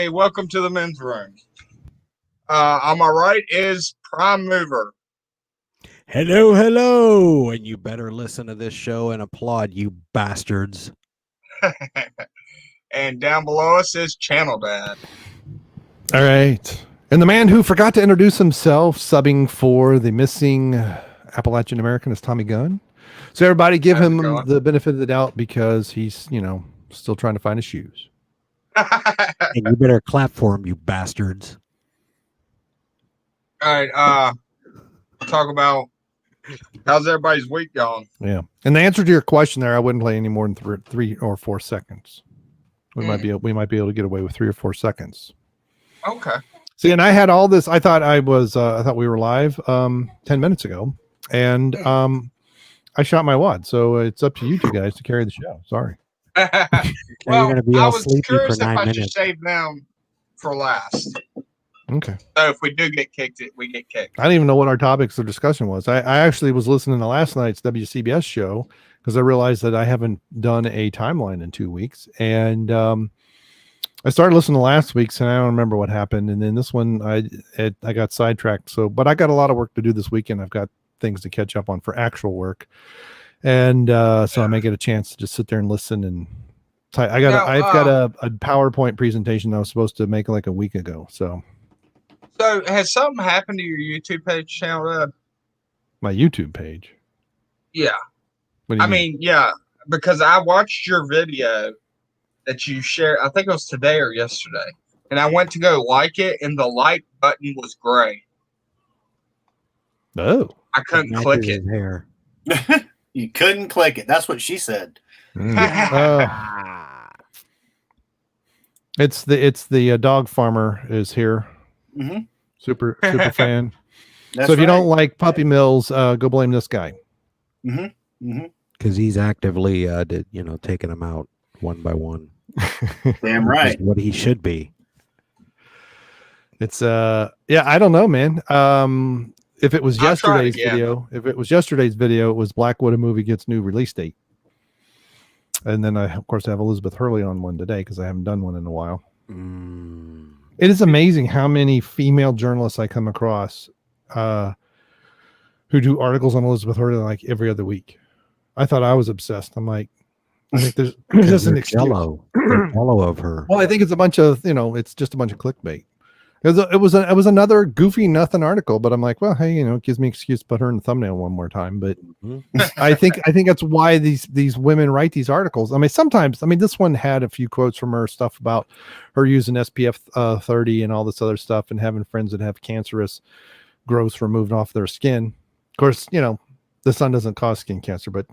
Hey, welcome to the men's room. On my right is Prime Mover. Hello, hello. And you better listen to this show and applaud, you bastards. And down below us is Channel Dad. All right. And the man who forgot to introduce himself, subbing for the missing Appalachian American, is Tommy Gunn. So everybody give him the benefit of the doubt because he's, still trying to find his shoes. And you better clap for him, you bastards. All right. Talk about how's everybody's week going? Yeah. And the answer to your question there, I wouldn't play any more than 3 or 4 seconds. We might be able to get away with 3 or 4 seconds. Okay. See, and I had all this. I thought I thought we were live 10 minutes ago, and I shot my wad. So it's up to you two guys to carry the show. Sorry. Well, gonna be I all was sleepy curious for if 9 I should minutes. save them for last. Okay. So if we do get kicked, we get kicked. I don't even know what our topics of discussion was. I actually was listening to last night's WCBS show because I realized that I haven't done a timeline in 2 weeks. And I started listening to last week's and I don't remember what happened. And then this one, I got sidetracked. So, but I got a lot of work to do this weekend. I've got things to catch up on for actual work. And so I may get a chance to just sit there and listen. And I've got a PowerPoint presentation that I was supposed to make like a week ago. So has something happened to your YouTube page, Channel Dad? my YouTube page. Yeah. What do you mean? Yeah, because I watched your video that you shared. I think it was today or yesterday. And I went to go like it, and the like button was gray. Oh. I couldn't click it. Hair. You couldn't click it. That's what she said. It's the dog farmer is here. Mm-hmm. Super fan. That's So if you right. don't like puppy mills, go blame this guy. Mm-hmm. Mm-hmm. Because he's actively, taking them out one by one. Damn Which right. is what he should be. It's I don't know, man. If it was yesterday's video, it was Blackwood, a movie gets new release date. And then I, of course, have Elizabeth Hurley on one today because I haven't done one in a while. It is amazing how many female journalists I come across who do articles on Elizabeth Hurley like every other week. I thought I was obsessed. I'm like, I think there's just an excuse. They're jello of her. Well, I think it's a bunch of, it's just a bunch of clickbait. It was another goofy nothing article, but I'm like, well, hey, it gives me an excuse to put her in the thumbnail one more time. But I think that's why these women write these articles. I mean, sometimes, this one had a few quotes from her, stuff about her using SPF 30 and all this other stuff, and having friends that have cancerous growths removed off their skin. Of course, the sun doesn't cause skin cancer, but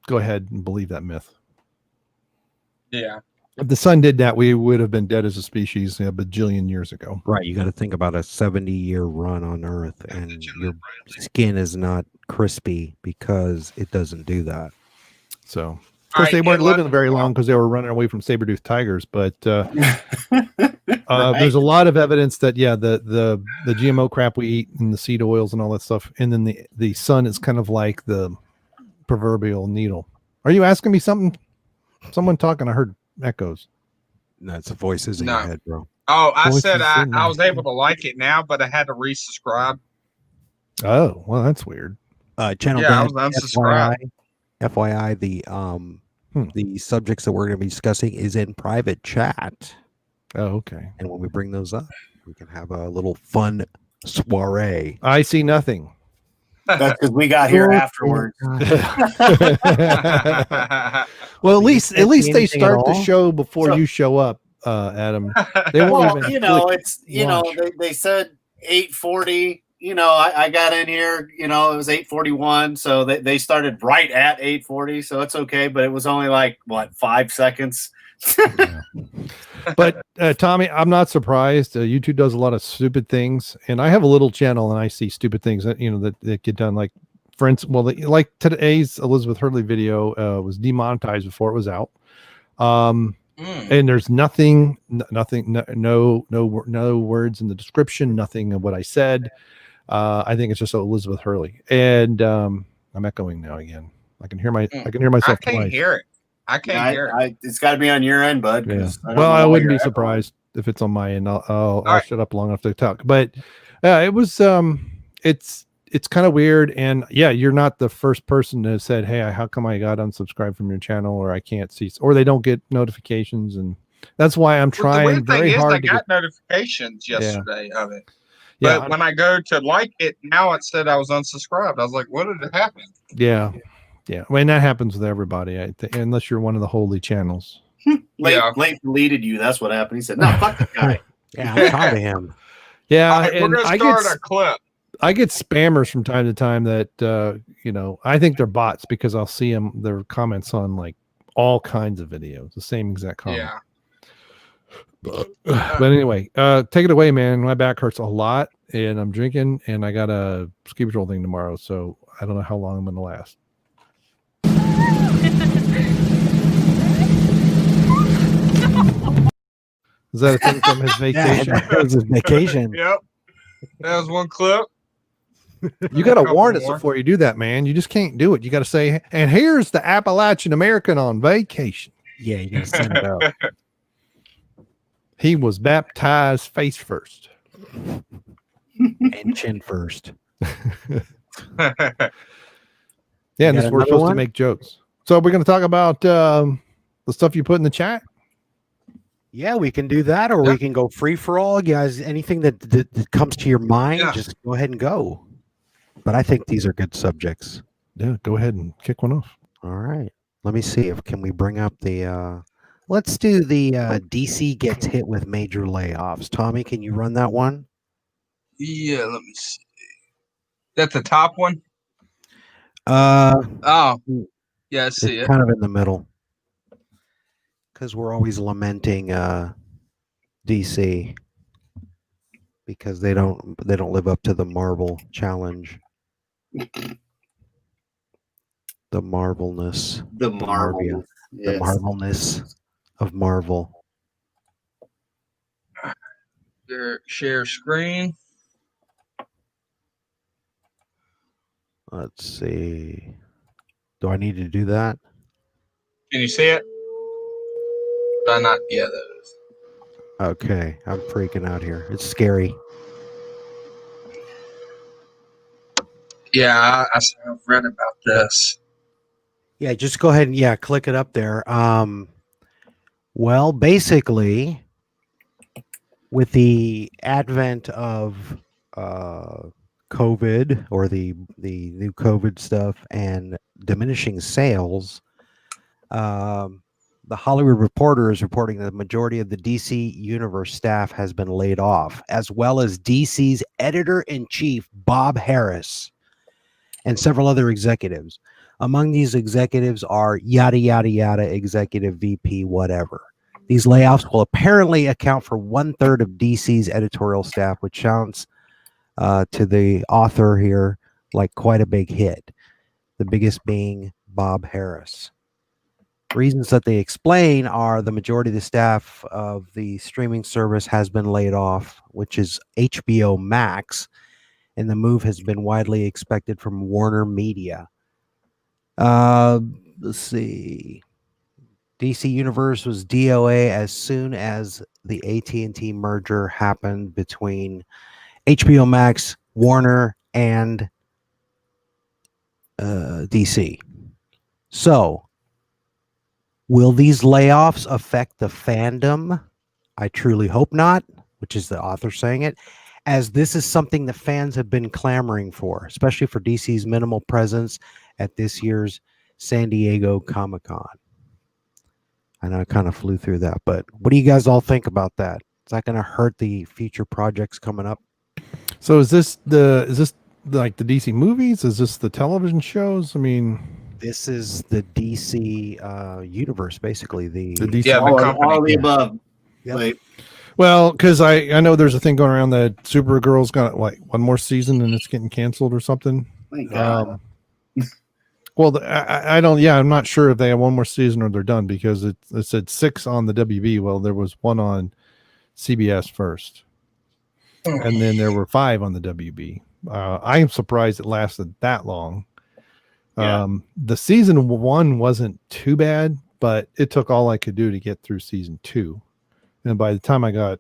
go ahead and believe that myth. Yeah. If the sun did that, we would have been dead as a species a bajillion years ago. Right. You got to think about a 70-year run on Earth, and your skin is not crispy because it doesn't do that. So, of course, they weren't living very long because they were running away from saber-toothed tigers. But there's a lot of evidence that, the GMO crap we eat and the seed oils and all that stuff, and then the sun is kind of like the proverbial needle. Are you asking me something? Someone talking, I heard echoes. That's the voices in your head, bro. Oh, I Voices said in my I was head. able to like it now, but I had to resubscribe. Oh, well, that's weird. Channel Yeah, I Dad, was unsubscribed. FYI, the subjects that we're going to be discussing is in private chat. Oh, okay. And when we bring those up, we can have a little fun soiree. I see nothing. That's because we got here afterwards. Well, at least they anything start at the all? show before you show up, Adam. They won't Well, even. they said 8:40. I got in here. It was 8:41, so they started right at 8:40, so it's okay. But it was only like 5 seconds. But Tommy, I'm not surprised. YouTube does a lot of stupid things, and I have a little channel, and I see stupid things that that get done. Like, for instance, like today's Elizabeth Hurley video was demonetized before it was out, and there's nothing, no words in the description, nothing of what I said. I think it's just Elizabeth Hurley, and I'm echoing now again. I can hear myself. I can't hear it. I can't hear it. It's got to be on your end, bud. Yeah. Well, I wouldn't be surprised. if it's on my end, I'll right. shut up long enough to talk. But it was it's kind of weird, and yeah, you're not the first person that said, "Hey, how come I got unsubscribed from your channel, or I can't see, or they don't get notifications," and that's why I'm Well, the trying weird very thing is, I hard to got get. notifications yesterday of it. Yeah, But when I go to like it, now it said I was unsubscribed. I was like, what did happen? yeah. I mean, that happens with everybody, I think, unless you're one of the holy channels. Late deleted you. That's what happened. He said, "No, fuck the guy." Yeah, I'm tired of him. Yeah, All right, we're and going to start a clip. I get spammers from time to time that I think they're bots because I'll see their comments on like all kinds of videos, the same exact comment. Yeah. But anyway, take it away, man. My back hurts a lot, and I'm drinking, and I got a ski patrol thing tomorrow, so I don't know how long I'm going to last. Is that a thing from his vacation? Yeah, that was his vacation. Yep. That was one clip. You got to Couple warn us more. before you do that, man. You just can't do it. You got to say, and here's the Appalachian American on vacation. Yeah, you gotta send it out. He was baptized face first. And chin first. Yeah, and got we're another supposed to one? make jokes. So we're going to talk about the stuff you put in the chat. Yeah, we can do that, or we can go free for all, guys. Anything that comes to your mind, just go ahead and go. But I think these are good subjects. Yeah, go ahead and kick one off. All right. Let me see if can we bring up the let's do the DC gets hit with major layoffs. Tommy, can you run that one? Yeah, let me see. That's the top one? Oh, yeah, I see it. Kind of in the middle. Because we're always lamenting DC because they don't live up to the Marvel challenge. The Marvelness. The Marvel. The Marvelness of Marvel. Share screen. Let's see. Do I need to do that? Can you see it? Not? Yeah, that is. Okay, I'm freaking out here. It's scary. Yeah, I've read about this. Yeah, just go ahead and click it up there. Well, basically, with the advent of COVID or the new COVID stuff and diminishing sales, the Hollywood Reporter is reporting that the majority of the DC Universe staff has been laid off, as well as DC's editor-in-chief, Bob Harris, and several other executives. Among these executives are yada, yada, yada, executive VP, whatever. These layoffs will apparently account for 1/3 of DC's editorial staff, which sounds to the author here like quite a big hit. The biggest being Bob Harris. Reasons that they explain are the majority of the staff of the streaming service has been laid off, which is HBO Max, and the move has been widely expected from Warner Media. Let's see. DC Universe was DOA as soon as the AT&T merger happened between HBO Max, Warner, and DC. So, will these layoffs affect the fandom? I truly hope not, which is the author saying it, as this is something the fans have been clamoring for, especially for DC's minimal presence at this year's San Diego Comic-Con. I know I kind of flew through that, but what do you guys all think about that? Is that going to hurt the future projects coming up? So is this like the DC movies? Is this the television shows? I mean, this is the DC universe, basically. The DC, all the above. Yep. Wait. Well, because I know there's a thing going around that Supergirl's got like one more season and it's getting canceled or something. Thank God. Well, I don't. Yeah, I'm not sure if they have one more season or they're done because it said 6 on the WB. Well, there was 1 on CBS first, and then there were 5 on the WB. I am surprised it lasted that long. Yeah. The season 1 wasn't too bad, but it took all I could do to get through season 2. And by the time I got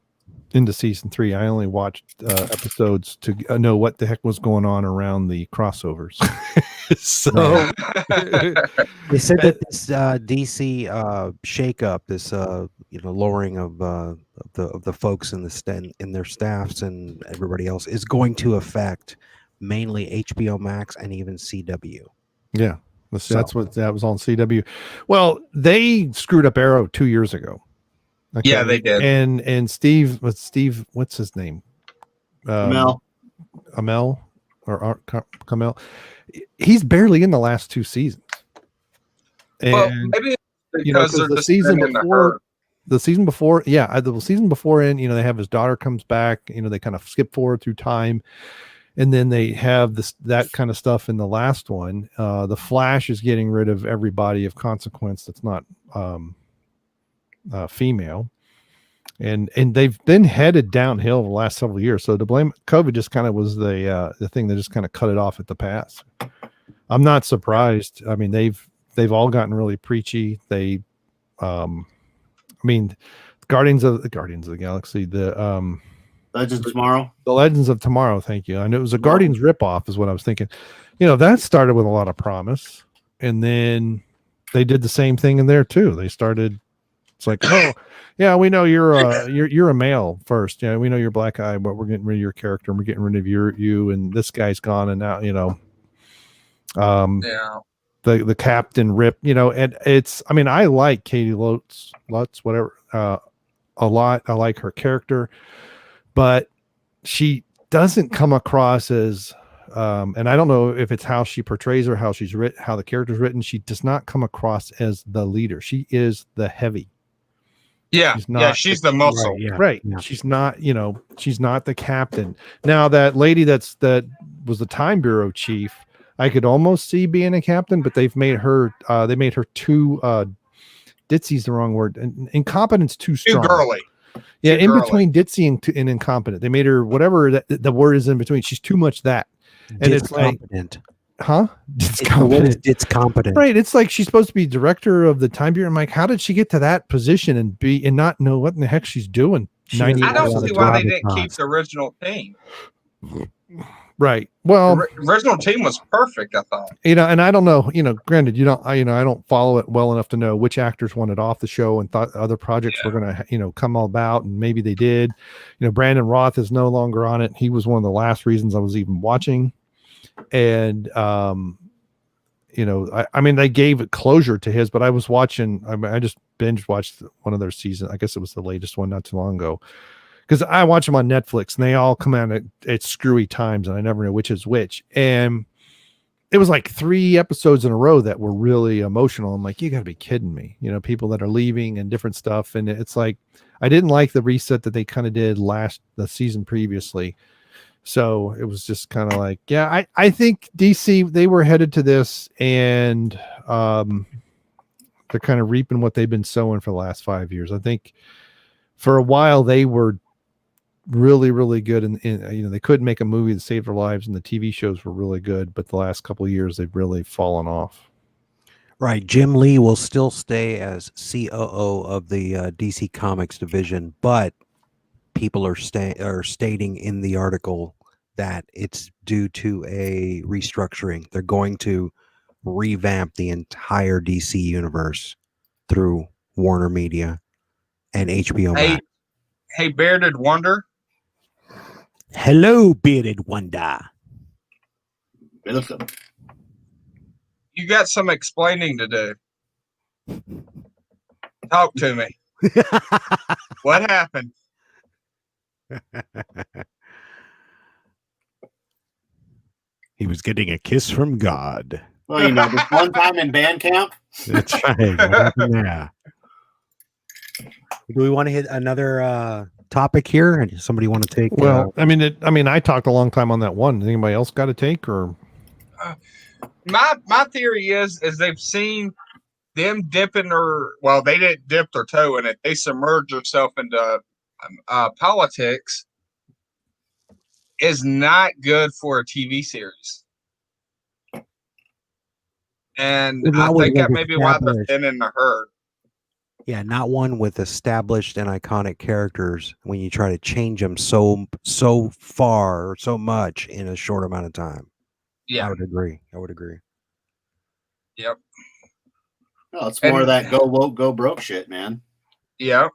into season 3, I only watched episodes to know what the heck was going on around the crossovers. So they said that this DC shakeup, this lowering of the folks in their staffs and everybody else, is going to affect mainly HBO Max and even CW. Yeah, that's what that was on CW. Well, they screwed up Arrow 2 years ago. Okay. Yeah, they did. And Steve, what's his name? Amel or Kamel. He's barely in the last 2 seasons. And well, maybe because they're the just season in the before, herd. the season before, the season before in, they have his daughter comes back, they kind of skip forward through time. And then they have that kind of stuff in the last one. The Flash is getting rid of everybody of consequence that's not female, and they've been headed downhill the last several years. So to blame COVID just kind of was the thing that just kind of cut it off at the pass. I'm not surprised. I mean, they've all gotten really preachy. They, Guardians of the Galaxy, the Legends of Tomorrow. The Legends of Tomorrow. Thank you. I know it was a Guardians ripoff, is what I was thinking. That started with a lot of promise, and then they did the same thing in there too. They started. It's like, oh, yeah, we know you're a male first. Yeah, we know you're black eye, but we're getting rid of your character, and we're getting rid of you, and this guy's gone, and now Yeah. the captain rip, and it's. I mean, I like Katie Lutz, whatever, a lot. I like her character, but she doesn't come across as. And I don't know if it's how she portrays her, how she's written, how the character's written. She does not come across as the leader. She is the heavy. Yeah, she's the muscle. Right. Yeah. She's not, she's not the captain. Now that lady that was the Time Bureau chief, I could almost see being a captain, but they've made her too ditzy's the wrong word. Incompetence too strong. Too girly. Yeah, in between ditzy and incompetent. They made her whatever the word is in between. She's too much that. And it's like, huh? It's competent. Right. It's like she's supposed to be director of the Time Bureau. I'm like, how did she get to that position and not know what in the heck she's doing? I don't see why they didn't keep the original team. Right. Well, the original team was perfect, I thought. And I don't know, granted, I don't follow it well enough to know which actors wanted off the show and thought other projects were going to, come all about. And maybe they did. Brandon Roth is no longer on it. He was one of the last reasons I was even watching. And, they gave it closure to his, but I was watching, I just binge watched one of their seasons. I guess it was the latest one not too long ago, because I watch them on Netflix and they all come out at screwy times and I never know which is which. And it was like 3 episodes in a row that were really emotional. I'm like, you gotta be kidding me. People that are leaving and different stuff. And it's like, I didn't like the reset that they kind of did the season previously. So it was just kind of like, yeah, I think DC, they were headed to this, and they're kind of reaping what they've been sowing for the last 5 years. I think for a while they were really, really good, and they couldn't make a movie to save their lives, and the TV shows were really good. But the last couple of years, they've really fallen off. Right. Jim Lee will still stay as COO of the DC Comics division, but people are stating in the article that it's due to a restructuring. They're going to revamp the entire DC universe through Warner Media and HBO Max. Hey, Bearded Wonder. Hello, Bearded Wonder. Welcome. You got some explaining to do. Talk to me. What happened? He was getting a kiss from God. Well, this one time in band camp. That's right. What happened there? Do we want to hit another topic here? And somebody want to take? Well, I talked a long time on that one. Anybody else got to take? Or my theory is they've seen them dipping they didn't dip their toe in it. They submerged themselves into politics. Is not good for a TV series. And I think that may be why they're thin in the herd. Yeah, not one with established and iconic characters when you try to change them so far or so much in a short amount of time. Yeah. I would agree. I would agree. Yep. No, it's more of that go woke, go broke shit, man. Yep.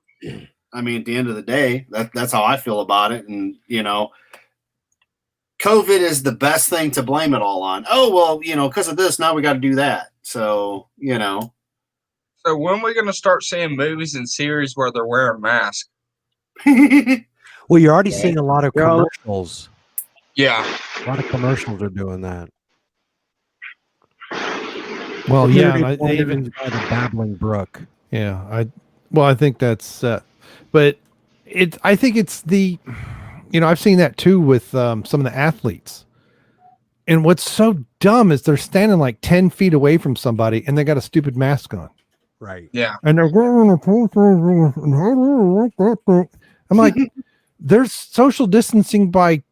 I mean, at the end of the day, that's how I feel about it. And, you know, COVID is the best thing to blame it all on. Oh, well, you know, because of this, now we got to do that. So, you know. So when are we going to start seeing movies and series where they're wearing masks? Well, you're already seeing a lot of commercials. Yeah. A lot of commercials are doing that. Well, yeah, They even by the Babbling Brook. Yeah, I think that's, but I think it's the, you know, I've seen that too with some of the athletes. And what's so dumb is they're standing like 10 feet away from somebody and they got a stupid mask on. Right. Yeah. And they're I'm like, there's social distancing by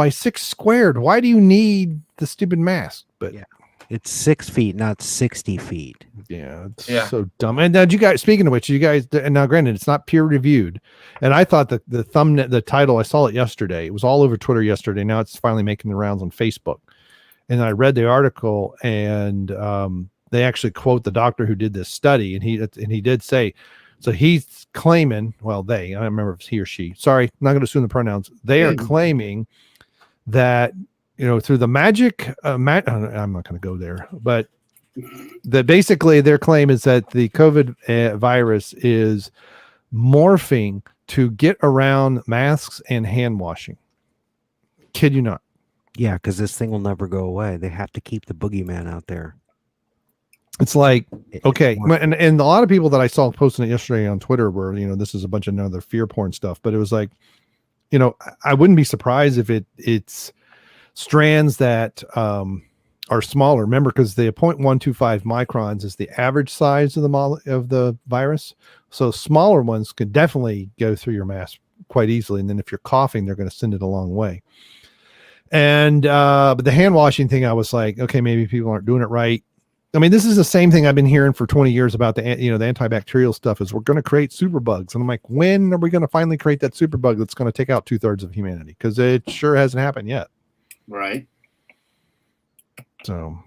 6 squared. Why do you need the stupid mask? But yeah. It's 6 feet, not 60 feet. Yeah, it's so dumb. And now, you guys, speaking of which, you guys, and now granted, it's not peer reviewed. And I thought the thumbnail, the title, I saw it yesterday. It was all over Twitter yesterday. Now it's finally making the rounds on Facebook. And I read the article, and they actually quote the doctor who did this study, and he did say, so he's claiming, well, I don't remember if it's he or she. Sorry, I'm not going to assume the pronouns. They are claiming that, you know, through the magic, I'm not going to go there, but that basically their claim is that the COVID virus is morphing to get around masks and hand washing. Kid you not. Yeah, because this thing will never go away. They have to keep the boogeyman out there. It's like, okay. And a lot of people that I saw posting it yesterday on Twitter were, you know, this is a bunch of another fear porn stuff, but it was like, you know, I wouldn't be surprised if it's strands that are smaller. Remember, because the 0.125 microns is the average size of the virus. So smaller ones could definitely go through your mask quite easily. And then if you're coughing, they're going to send it a long way. And but the hand washing thing, I was like, okay, maybe people aren't doing it right. I mean, this is the same thing I've been hearing for 20 years about the antibacterial stuff is we're going to create superbugs. And I'm like, when are we going to finally create that superbug that's going to take out 2/3 of humanity? Because it sure hasn't happened yet. Right. So,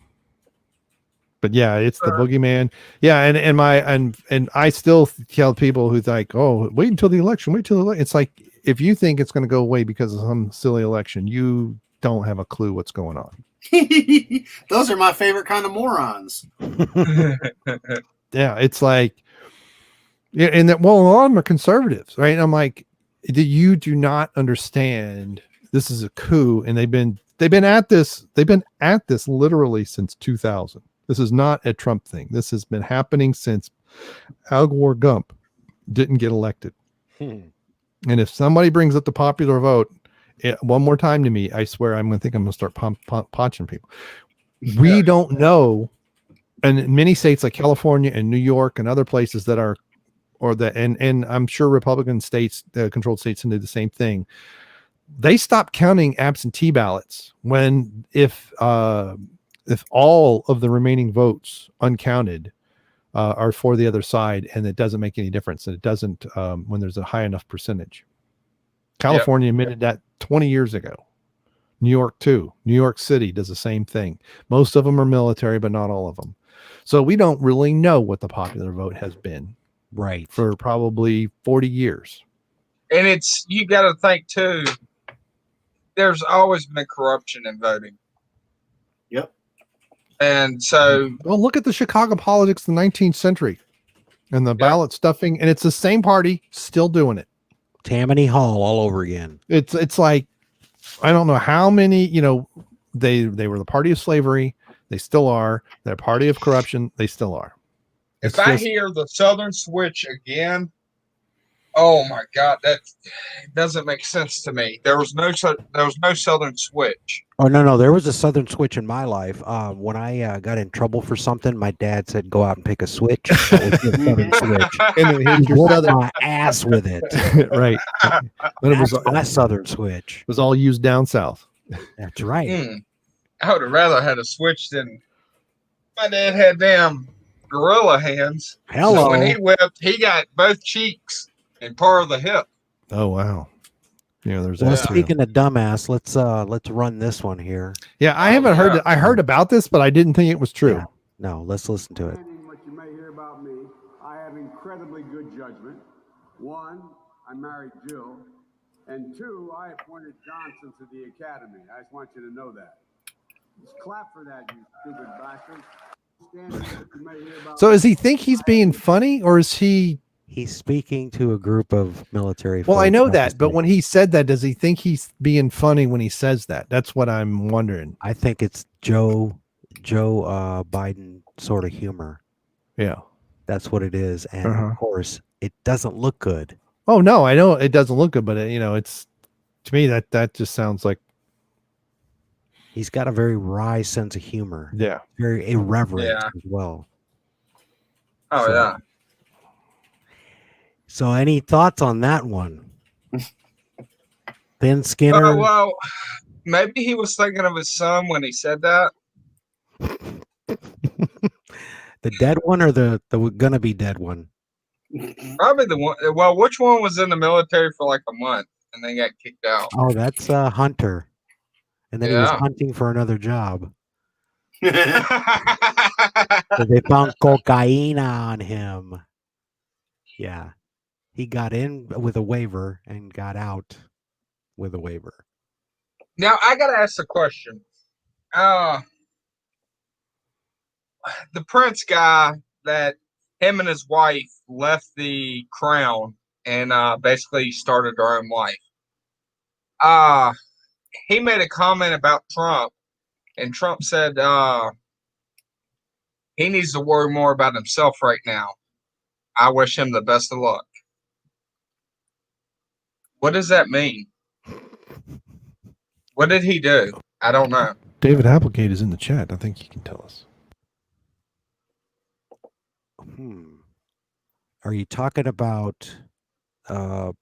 but yeah, it's the boogeyman. Yeah. And I still tell people who's like, oh, wait until the election, It's like, if you think it's going to go away because of some silly election, you don't have a clue what's going on. Those are my favorite kind of morons. Yeah, it's like, yeah, and that, well, a lot of them are conservatives, right? And I'm like, you do not understand. This is a coup, and they've been at this literally since 2000. This is not a Trump thing. This has been happening since Al Gore Gump didn't get elected. And if somebody brings up the popular vote one more time to me, I swear I'm going to start punching people. We don't know. And in many states like California and New York and other places that are, and I'm sure Republican states, controlled states, can do the same thing. They stopped counting absentee ballots if all of the remaining votes uncounted are for the other side, and it doesn't make any difference. And it doesn't when there's a high enough percentage. California admitted that 20 years ago. New York too. New York City does the same thing. Most of them are military, but not all of them. So we don't really know what the popular vote has been, right, for probably 40 years. And you got to think too, there's always been corruption in voting. Yep. And so, well, look at the Chicago politics of the 19th century and the ballot stuffing, and it's the same party still doing it. Tammany Hall all over again. It's like, I don't know how many, they were the party of slavery. They still are. They're a party of corruption. They still are. If I hear the Southern switch again, oh my God, that doesn't make sense to me. There was no Southern switch. Oh no, there was a Southern switch in my life. When I got in trouble for something, my dad said, "Go out and pick a switch." That was the Southern switch, and he whooped my ass with it. Right. But it was my Southern switch. It was all used down south. That's right. I would have rather had a switch than my dad had them gorilla hands. Hello. So when he whipped, he got both cheeks and part of the hip. Oh wow. Yeah, there's Well, that too. speaking of dumbass, let's run this one here. Yeah, I haven't heard yeah. it. I heard about this, but I didn't think it was true. Yeah. No, let's listen to it. What you may hear about me, I have incredibly good judgment. One, I married Jill, and two, I appointed Johnson to the academy. I just want you to know that. Just clap for that, you stupid bastard. Stand here, what you may hear about So me. does he think he's being funny, or is he? He's speaking to a group of military. Well, I folks, know that, obviously. but when he said that, does he think he's being funny when he says that? That's what I'm wondering. I think it's Joe Biden sort of humor. Yeah. That's what it is, and Uh-huh. of course, it doesn't look good. Oh no, I know it doesn't look good, but it's to me that just sounds like He's got a very wry sense of humor, yeah. very irreverent Yeah. as well. Oh, So- yeah. So, any thoughts on that one? Thin Skinner. Oh, well, maybe he was thinking of his son when he said that. The dead one or the gonna be dead one? Probably the one. Well, which one was in the military for like a month and then got kicked out? Oh, that's Hunter. And then he was Yeah. hunting for another job. yeah. So they found cocaine on him. Yeah. He got in with a waiver and got out with a waiver. Now I gotta ask a question. The Prince guy that him and his wife left the crown and basically started their own life. He made a comment about Trump, and Trump said he needs to worry more about himself right now. I wish him the best of luck. What does that mean? What did he do? I don't know. David Applegate is in the chat. I think he can tell us. Are you talking about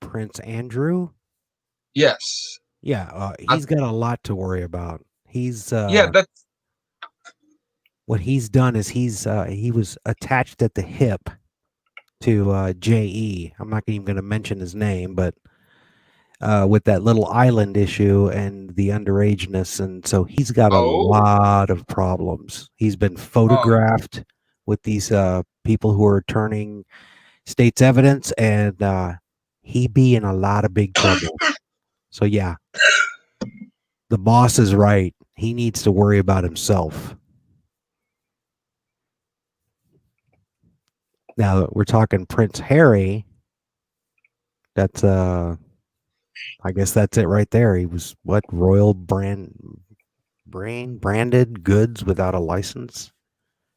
Prince Andrew? Yes. Yeah, he's got a lot to worry about. He's Yeah, that's what he's done is he was attached at the hip to JE. I'm not even going to mention his name, but with that little island issue and the underageness, and so he's got a lot of problems. He's been photographed with these people who are turning state's evidence, and he be in a lot of big trouble. So yeah, the boss is right. He needs to worry about himself. Now we're talking Prince Harry. That's I guess that's it right there. He was what royal branded goods without a license,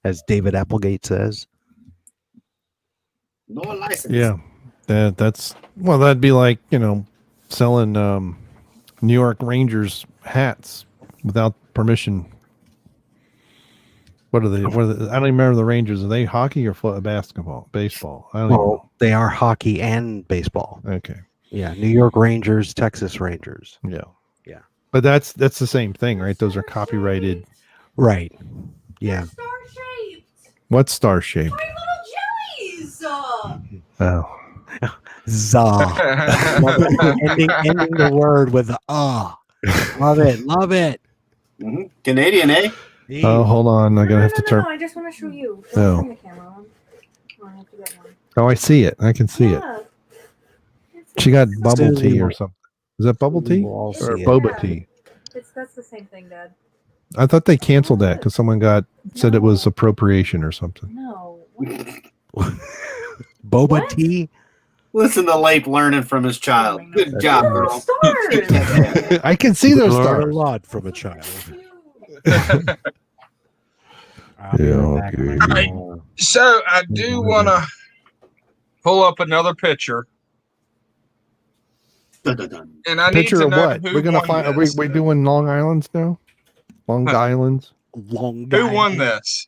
as David Applegate says. No license. Yeah. That'd be like, selling New York Rangers hats without permission. What are they? I don't even remember the Rangers. Are they hockey or basketball? Baseball? I don't even know. Well, they are hockey and baseball. Okay. Yeah, New York Rangers, Texas Rangers. Yeah. Yeah. But that's the same thing, right? Those are copyrighted. Right. Yeah. Star-shaped. What's star shaped? My little jellies. Oh. Za. Love it. ending the word with Love it. Love it. Mhm. Canadian, eh? Oh, hold on. I'm gonna have to turn. No, I just want to show you. Oh. Don't turn the camera on. Oh, I have to get one. Oh, I see it. I can see it. Yeah. She got bubble Susie tea or will- something. Is that bubble tea We'll all or see it. boba Yeah. tea? That's the same thing, Dad. I thought they canceled that because someone said it was appropriation or something. No. Boba What? tea. Listen to Lape learning from his child. Good job, Little girl. stars. I can see those Learn stars. a lot from a child. Yeah, okay. so. I do want to pull up another picture, Dun-dun-dun. and I Picture need to of know what? who We're gonna won find. Are this. we doing Long Islands now? Long Islands. Long Who guy. won this?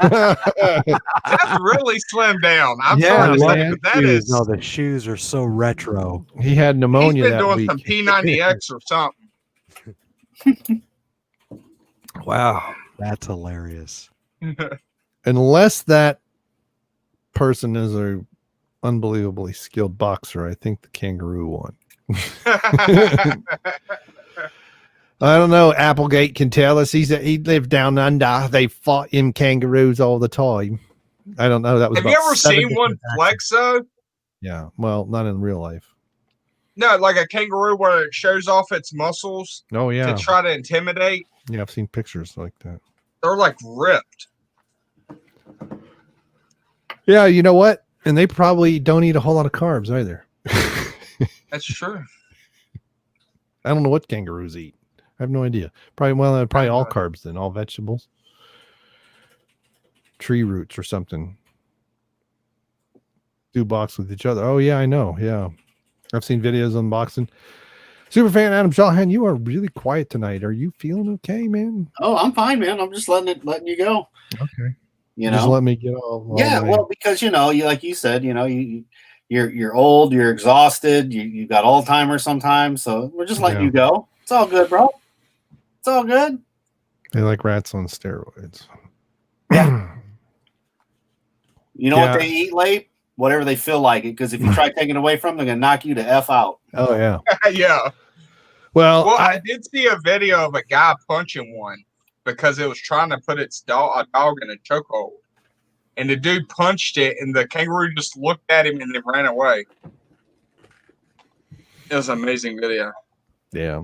That's really slimmed down. I'm Yeah, sorry to say, man. but that is. No, the shoes are so retro. He had He's pneumonia been that doing week. some P90X or something. Wow. That's hilarious. And unless that person is a unbelievably skilled boxer, I think the kangaroo won. I don't know. Applegate can tell us. He lived down under. They fought in kangaroos all the time. I don't know. That was. Have you about ever 7 seen one different accents. flex though? Yeah. Well, not in real life. No, like a kangaroo where it shows off its muscles Oh yeah. to try to intimidate. Yeah, I've seen pictures like that. They're like ripped. Yeah, you know what? And they probably don't eat a whole lot of carbs either. That's true. I don't know what kangaroos eat. I have no idea. Probably all carbs then, all vegetables. Tree roots or something. Do box with each other. Oh yeah, I know. Yeah. I've seen videos unboxing. Superfan Adam Shawhan, you are really quiet tonight. Are you feeling okay, man? Oh, I'm fine, man. I'm just letting you go. Okay. You Just know, let me get all yeah. my- Well, because you know, like you said, you know, you're old, you're exhausted, you got Alzheimer's sometimes, so we're just letting Yeah. you go. It's all good, bro. It's all good. They like rats on steroids. Yeah. You know Yeah. what they eat late? Whatever they feel like it. Because if you try taking it away from them, they're gonna knock you the F out. Oh yeah. Yeah. Well, I did see a video of a guy punching one because it was trying to put a dog in a chokehold. And the dude punched it, and the kangaroo just looked at him and then ran away. It was an amazing video. yeah.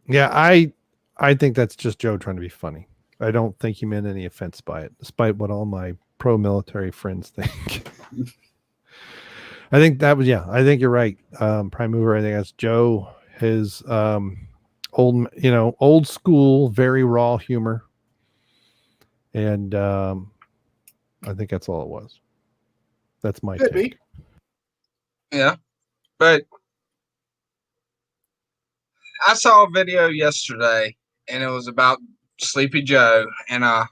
Yeah, I think that's just Joe trying to be funny. I don't think he meant any offense by it, despite what all my pro-military friends think. I think I think you're right. Prime Mover, I think that's Joe, his old school, very raw humor. And I think that's all it was. That's my Could take. be. Yeah. But I saw a video yesterday, and it was about Sleepy Joe, and a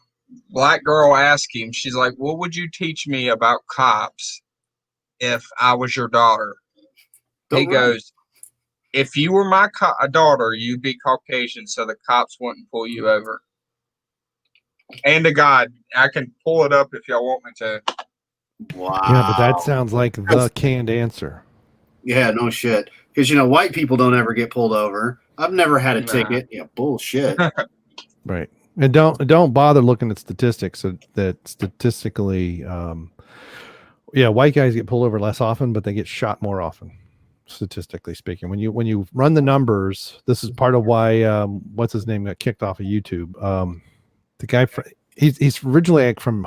black girl asked him, she's like, what would you teach me about cops if I was your daughter? Don't He run. goes, if you were my daughter, you'd be Caucasian, so the cops wouldn't pull you over. And to God, I can pull it up if y'all want me to. Wow. Yeah, but that sounds like the canned answer. Yeah, no shit. Because you know, white people don't ever get pulled over. I've never had a Nah. ticket. Yeah, bullshit. Right. And don't bother looking at statistics that statistically white guys get pulled over less often, but they get shot more often, statistically speaking. When you run the numbers, this is part of why what's his name got kicked off of YouTube. The guy he's originally from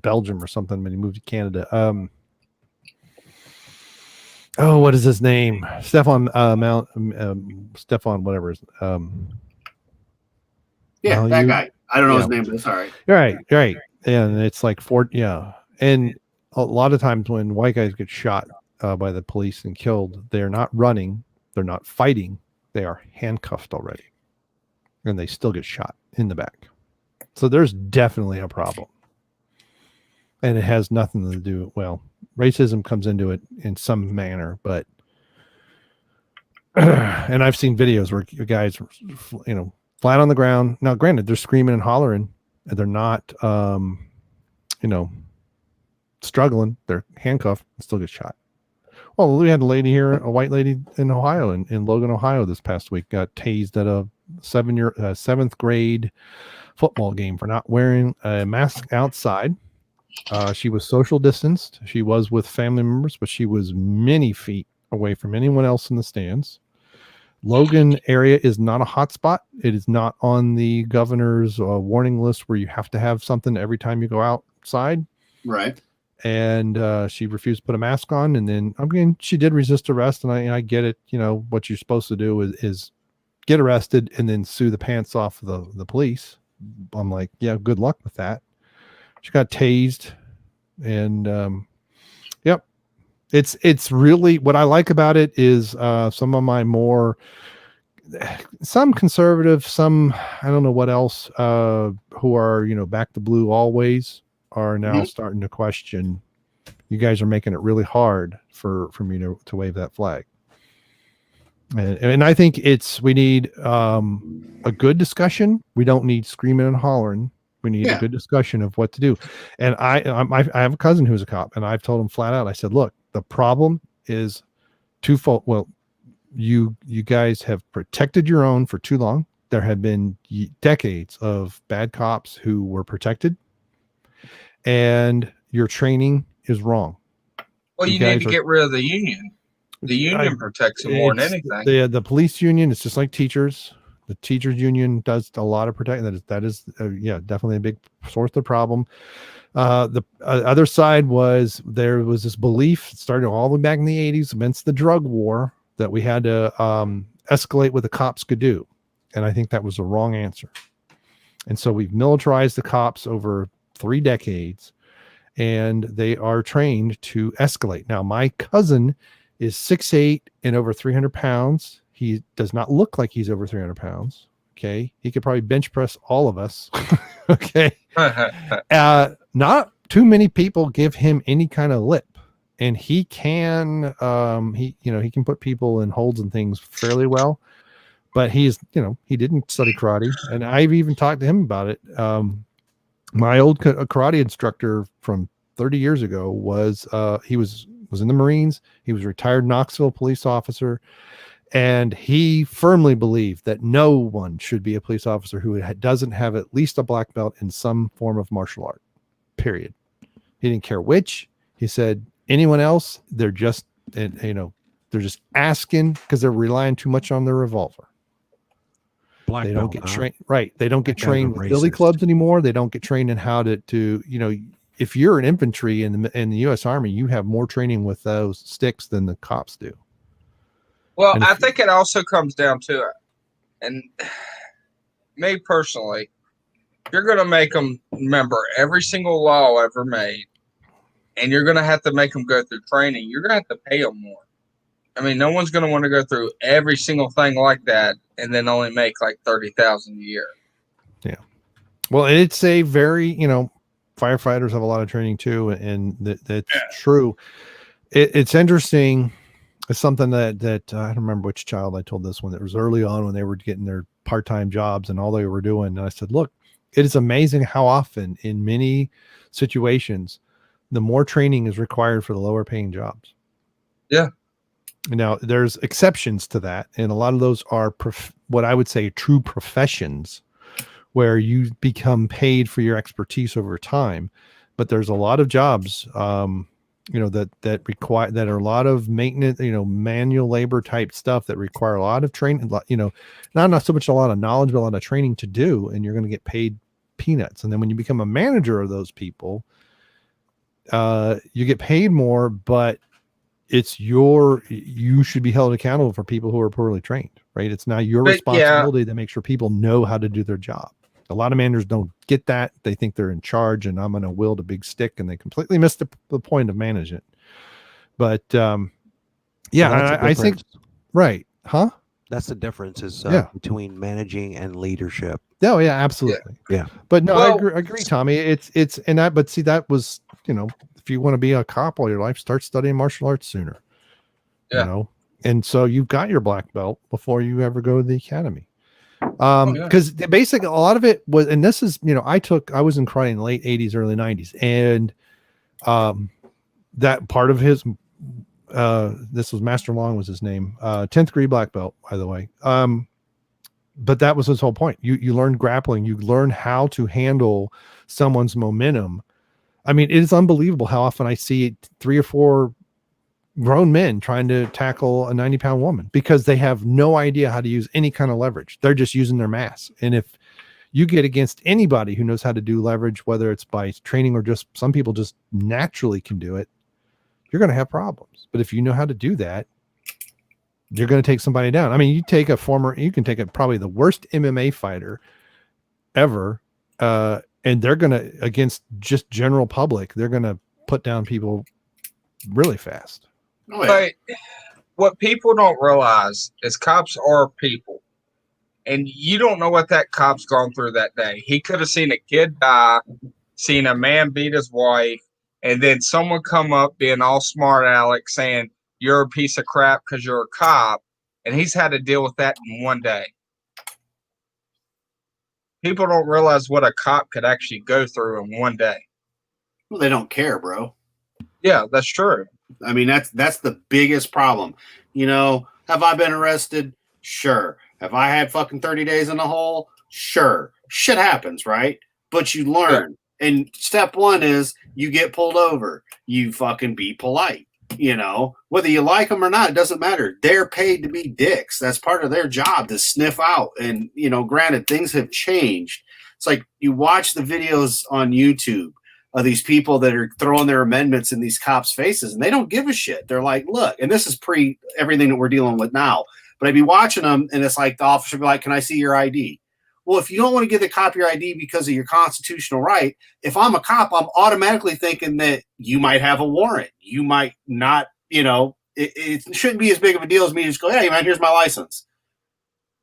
Belgium or something, but he moved to Canada. What is his name? Stefan Stefan whatever. Yeah, Well, that guy. I don't know his yeah. name, but it's all right. Right. And it's like and a lot of times when white guys get shot by the police and killed, they're not running, they're not fighting, they are handcuffed already, and they still get shot in the back. So there's definitely a problem, and it has nothing to do. Well, racism comes into it in some manner, but and I've seen videos where guys, flat on the ground. Now, granted, they're screaming and hollering, and they're not, struggling. They're handcuffed and still get shot. Well, we had a white lady in Ohio, in Logan, Ohio, this past week, got tased at a 7th grade football game for not wearing a mask outside. She was social distanced. She was with family members, but she was many feet away from anyone else in the stands. Logan area is not a hot spot. It is not on the governor's warning list where you have to have something every time you go outside. Right. And she refused to put a mask on. And then, she did resist arrest. And I get it. What you're supposed to do is get arrested and then sue the pants off the police. I'm like, yeah, good luck with that. She got tased. And, yep. It's really, what I like about it is some of my some conservative, some, I don't know what else, who are, back to blue always, are now starting to question, you guys are making it really hard for me to wave that flag. And I think we need a good discussion. We don't need screaming and hollering. We need a Yeah. good discussion of what to do. And I have a cousin who's a cop, and I've told him flat out. I said, look, the problem is twofold. Well, you guys have protected your own for too long. There have been decades of bad cops who were protected, and your training is wrong. Well, you need to get rid of the union. The union protects them more than anything. The police union, it's just like teachers. The teachers union does a lot of protection. That is definitely a big source of the problem. The other side was there was this belief starting all the way back in the 80s against the drug war that we had to escalate what the cops could do. And I think that was the wrong answer. And so we've militarized the cops over 3 decades, and they are trained to escalate. Now, my cousin is 6'8" and over 300 pounds. He does not look like he's over 300 pounds. Okay. He could probably bench press all of us. Okay. Not too many people give him any kind of lip, and he can, he can put people in holds and things fairly well, but he didn't study karate. And I've even talked to him about it. My old karate instructor from 30 years ago was in the Marines. He was a retired Knoxville police officer, and he firmly believed that no one should be a police officer who doesn't have at least a black belt in some form of martial art, period. He didn't care which. He said anyone else, they're just asking because they're relying too much on their revolver. They don't get trained. Right. They don't get trained with billy clubs anymore. They don't get trained in how to if you're an infantry in the U.S. Army, you have more training with those sticks than the cops do. Well, I think it also comes down to it. And me personally, you're going to make them remember every single law ever made, and you're going to have to make them go through training. You're going to have to pay them more. I mean, no one's going to want to go through every single thing like that and then only make like $30,000 a year. Yeah. Well, it's a very, firefighters have a lot of training too, and that's true. It's interesting. It's something that I don't remember which child I told this one. That was early on when they were getting their part-time jobs and all they were doing. And I said, look, it is amazing how often in many situations, the more training is required for the lower paying jobs. Yeah. Now there's exceptions to that. And a lot of those are what I would say true professions where you become paid for your expertise over time. But there's a lot of jobs, that require, that are a lot of maintenance, manual labor type stuff that require a lot of training, not so much a lot of knowledge, but a lot of training to do. And you're going to get paid peanuts. And then when you become a manager of those people, you get paid more, but you should be held accountable for people who are poorly trained, right? It's now your responsibility to make sure people know how to do their job. A lot of managers don't get that. They think they're in charge and I'm going to wield a big stick, and they completely miss the point of management. But I think, right. Huh? That's the difference between managing and leadership. Oh yeah, absolutely. Yeah. But no, I agree, Tommy. But see, that was, if you want to be a cop all your life, start studying martial arts sooner. Yeah. And so you've got your black belt before you ever go to the academy. Because basically a lot of it was, and this is, I was in karate in the late 80s, early 90s, and that part of his this was Master Long was his name, 10th degree black belt, by the way. But that was his whole point. You learn grappling, you learn how to handle someone's momentum. I mean, it is unbelievable how often I see 3 or 4 grown men trying to tackle a 90-pound woman because they have no idea how to use any kind of leverage. They're just using their mass. And if you get against anybody who knows how to do leverage, whether it's by training or just some people just naturally can do it, you're going to have problems. But if you know how to do that, you're going to take somebody down. I mean, you can take probably the worst MMA fighter ever, and they're going to, against just general public, they're going to put down people really fast. Oh, yeah. But what people don't realize is cops are people, and you don't know what that cop's gone through that day. He could have seen a kid die, seen a man beat his wife, and then someone come up being all smart aleck saying you're a piece of crap because you're a cop, and he's had to deal with that in one day. people don't realize what a cop could actually go through in one day. Well, they don't care, bro. Yeah, that's true. I mean, that's the biggest problem. You know, have I been arrested? Sure. Have I had fucking 30 days in the hole? Sure. Shit happens, right? But you learn. And step one is you get pulled over. You fucking be polite. You know, whether you like them or not, it doesn't matter. They're paid to be dicks. That's part of their job, to sniff out. And, you know, granted, things have changed. It's like you watch the videos on YouTube of these people that are throwing their amendments in these cops' faces, and they don't give a shit. They're like, look, and this is pre everything that we're dealing with now. But I'd be watching them, and it's like the officer would be like, can I see your ID? Well, if you don't want to give the cop your ID because of your constitutional right, if I'm a cop, I'm automatically thinking that you might have a warrant. You might not, you know, it shouldn't be as big of a deal as me to just go, hey, man, here's my license.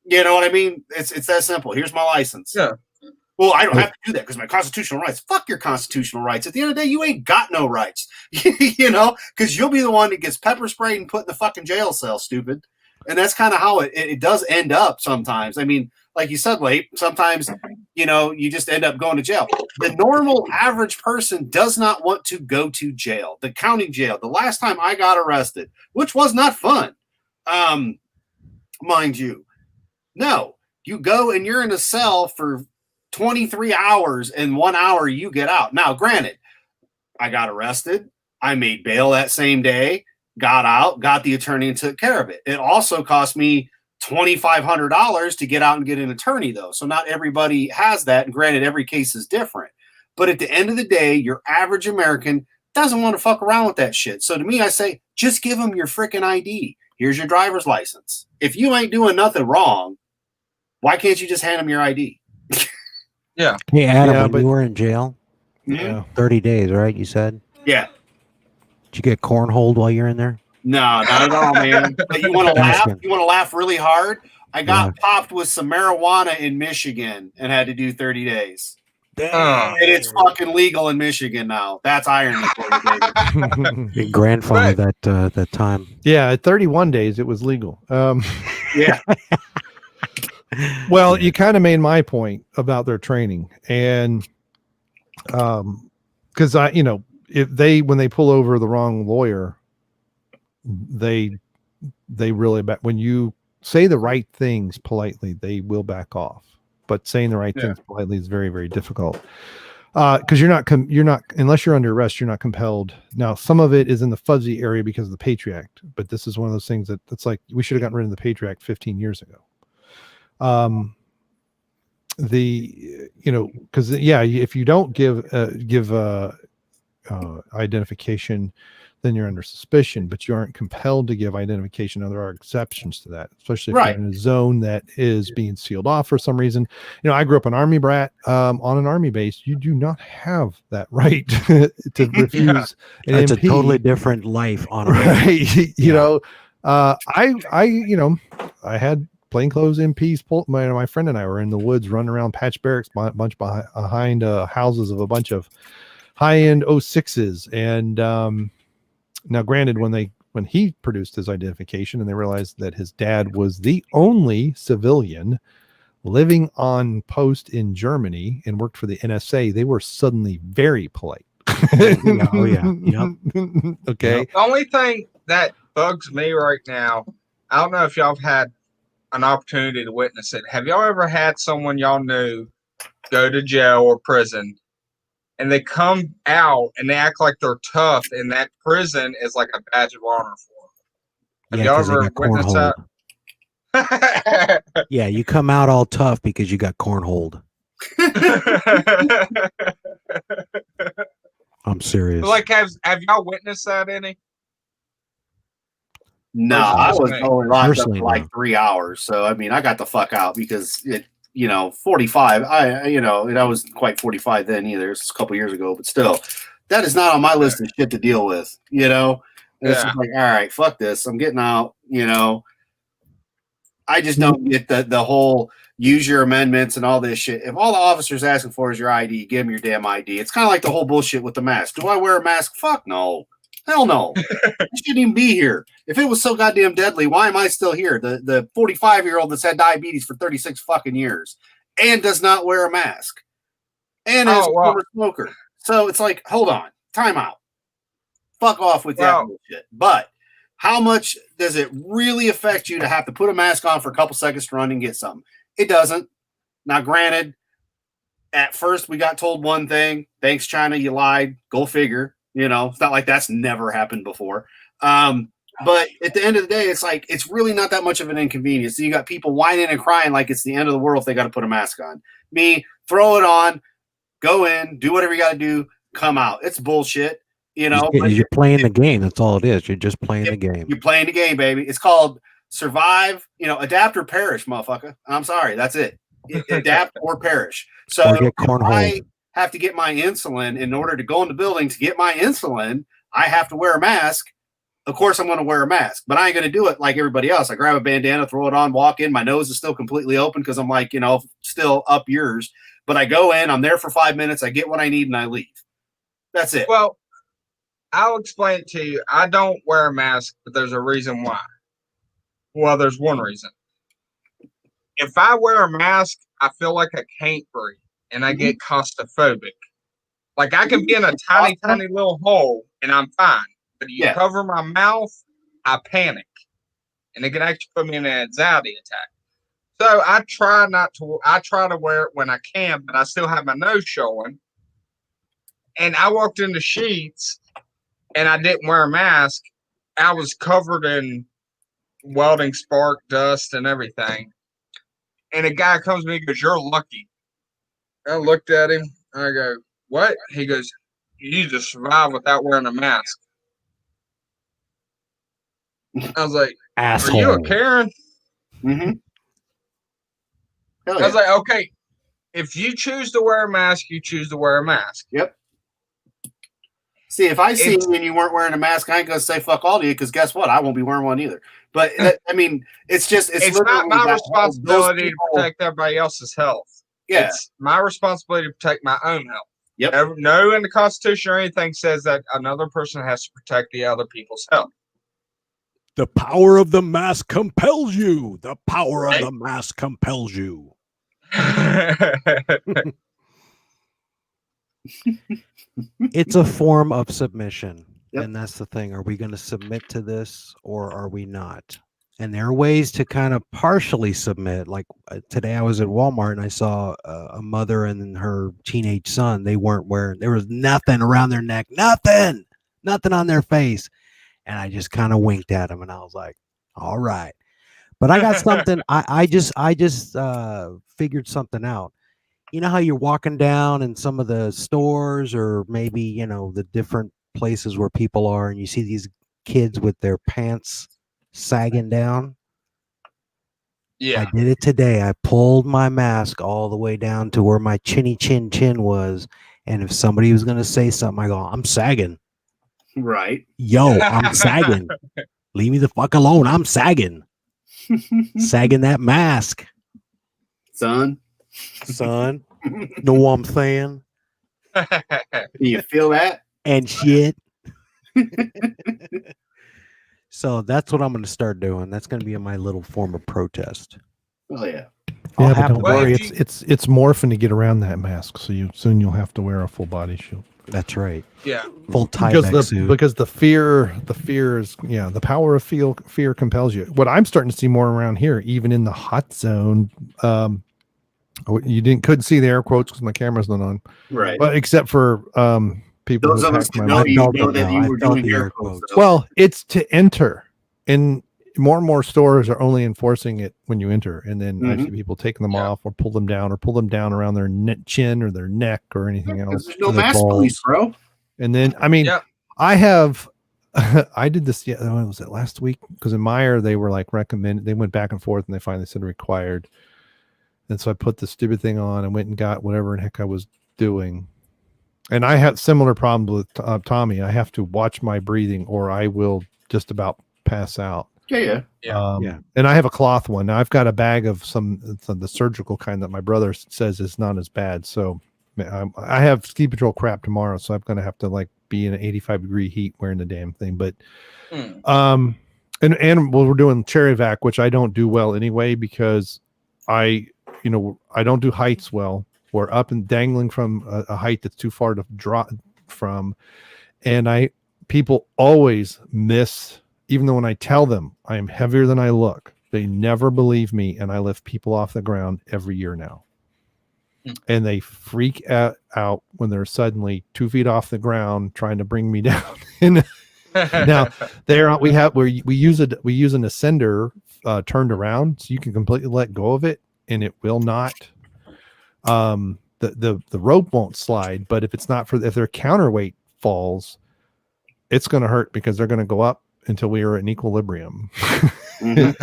You know what I mean? It's that simple. Here's my license. Yeah. Well, I don't have to do that because my constitutional rights. Fuck your constitutional rights. At the end of the day, you ain't got no rights. You know, because you'll be the one that gets pepper sprayed and put in the fucking jail cell, stupid. And that's kind of how it does end up sometimes. I mean, like you said, Late, sometimes, you know, you just end up going to jail. The normal average person does not want to go to jail. The county jail. The last time I got arrested, which was not fun, mind you. No, you go and you're in a cell for 23 hours, and 1 hour you get out. Now, granted, I got arrested. I made bail that same day, got out, got the attorney and took care of it. It also cost me $2,500 to get out and get an attorney, though. So not everybody has that. And granted, every case is different. But at the end of the day, your average American doesn't want to fuck around with that shit. So to me, I say, just give them your freaking ID. Here's your driver's license. If you ain't doing nothing wrong, why can't you just hand them your ID? Yeah. Hey, Adam, Yeah, when but- you were in jail, Yeah. 30 days, right? You said? Yeah. Did you get cornholed while you're in there? No, not at all, man. But you want to laugh? You want to laugh really hard? I got popped with some marijuana in Michigan and had to do 30 days. And it's fucking legal in Michigan now. That's irony for you, baby. Your grandfather that time. Yeah, at 31 days it was legal. Yeah. Well, you kind of made my point about their training, and because if when they pull over the wrong lawyer, they really when you say the right things politely, they will back off. But saying the right things politely is very, very difficult. Because you're not unless you're under arrest, you're not compelled. Now, some of it is in the fuzzy area because of the Patriot Act, but this is one of those things that's like we should have gotten rid of the Patriot Act 15 years ago. Because if you don't give identification, then you're under suspicion, but you aren't compelled to give identification. Now, there are exceptions to that, especially if you're in a zone that is being sealed off for some reason. You know, I grew up an Army brat on an Army base. You do not have that right to refuse. It's a MP. totally different life on a Right. I had plainclothes MPs my friend and I were in the woods running around patch barracks bunch behind houses of a bunch of high-end 06s. And now granted, when he produced his identification and they realized that his dad was the only civilian living on post in Germany and worked for the NSA, they were suddenly very polite. Oh yeah. Yep. Okay. The only thing that bugs me right now, I don't know if y'all have had an opportunity to witness it. Have y'all ever had someone y'all knew go to jail or prison and they come out and they act like they're tough and that prison is like a badge of honor for them? Have y'all 'cause they ever got witnessed that? cornholed. Yeah, you come out all tough because you got cornholed. I'm serious. Like, have y'all witnessed that any? No, I was Personally. only locked up Personally, for like no. 3 hours. So, I mean, I got the fuck out because 45, and I wasn't quite 45 then either. It's a couple years ago, but still, that is not on my list of shit to deal with, And it's just like, all right, fuck this. I'm getting out, I just don't get the whole use your amendments and all this shit. If all the officer's asking for is your ID, give them your damn ID. It's kind of like the whole bullshit with the mask. Do I wear a mask? Fuck no. Hell no. I shouldn't even be here. If it was so goddamn deadly, why am I still here? The 45-year-old that's had diabetes for 36 fucking years. and does not wear a mask and is Oh, a well. former smoker. So it's like, hold on, time out. Fuck off with that Well. bullshit. But how much does it really affect you to have to put a mask on for a couple seconds to run and get something? It doesn't. Now, granted, at first we got told one thing. Thanks, China, you lied. Go figure. You know, it's not like that's never happened before. But at the end of the day, it's like, it's really not that much of an inconvenience. So you got people whining and crying like it's the end of the world if they got to put a mask on. Me, throw it on, go in, do whatever you got to do, come out. It's bullshit. You know, You're playing the game. That's all it is. You're just playing the game. You're playing the game, baby. It's called survive, adapt or perish, motherfucker. I'm sorry. That's it. Adapt or perish. So if I have to get my insulin in order to go in the building to get my insulin, I have to wear a mask. Of course, I'm going to wear a mask, but I ain't going to do it like everybody else. I grab a bandana, throw it on, walk in. My nose is still completely open because I'm like, still up yours. But I go in, I'm there for 5 minutes, I get what I need, and I leave. That's it. Well, I'll explain it to you. I don't wear a mask, but there's a reason why. Well, there's one reason. If I wear a mask, I feel like I can't breathe, and I get claustrophobic. Like I can be in a tiny, tiny little hole, and I'm fine. But you cover my mouth, I panic. And it can actually put me in an anxiety attack. So I try to wear it when I can, but I still have my nose showing. And I walked into Sheets and I didn't wear a mask. I was covered in welding spark, dust, and everything. And a guy comes to me and goes, "You're lucky." I looked at him. I go, "What?" He goes, "You need to survive without wearing a mask." I was like, asshole. "Are you a Karen?" Mm-hmm. I was like, "Okay, if you choose to wear a mask, you choose to wear a mask." Yep. See, if I see you and you weren't wearing a mask, I ain't gonna say fuck all to you because guess what? I won't be wearing one either. But it's not my responsibility to protect everybody else's health. Yeah, it's my responsibility to protect my own health. Yep. No, in the Constitution or anything says that another person has to protect the other people's health. The power of the mask compels you. The power of the mask compels you. It's a form of submission. Yep. And that's the thing. Are we going to submit to this or are we not? And there are ways to kind of partially submit. Like today I was at Walmart and I saw a mother and her teenage son. They weren't wearing, there was nothing around their neck, nothing on their face. And I just kind of winked at him and I was like, all right. But I got something. I just figured something out. You know how you're walking down in some of the stores or maybe, the different places where people are and you see these kids with their pants sagging down? Yeah. I did it today. I pulled my mask all the way down to where my chin was. And if somebody was going to say something, I go, I'm sagging. Right. Yo, I'm sagging. Leave me the fuck alone. I'm sagging. Sagging that mask. Son. Know what I'm saying? You feel that? And shit. So that's what I'm going to start doing. That's going to be my little form of protest. Oh yeah. Yeah, but don't worry. It's morphing to get around that mask. So soon you'll have to wear a full body shield. That's right. Yeah. Full tie-back suit. Because the fear is, the power of fear compels you. What I'm starting to see more around here, even in the hot zone, you couldn't see the air quotes because my camera's not on. Right. But except for people those who of us pack my know money. that you were doing air quotes. Well, it's to enter. And more and more stores are only enforcing it when you enter. And then I see people taking them off or pull them down around their chin or their neck or anything else. There's no mask police, bro. And then, I have, I did this, when was it, last week? Because in Meyer, they were like recommended, they went back and forth and they finally said required. And so I put the stupid thing on and went and got whatever the heck I was doing. And I had similar problems with Tommy. I have to watch my breathing or I will just about pass out. Yeah. And I have a cloth one. Now I've got a bag of the surgical kind that my brother says is not as bad. So I have ski patrol crap tomorrow. So I'm going to have to be in an 85-degree heat wearing the damn thing. But, and we're doing cherry vac, which I don't do well anyway, because I I don't do heights well. We're up and dangling from a height that's too far to drop from. And people always miss, even though when I tell them I am heavier than I look, they never believe me. And I lift people off the ground every year now. And they freak out when they're suddenly 2 feet off the ground trying to bring me down. Now we use an ascender turned around, so you can completely let go of it and it will not the rope won't slide, but if their counterweight falls, it's going to hurt because they're going to go up until we are in equilibrium. And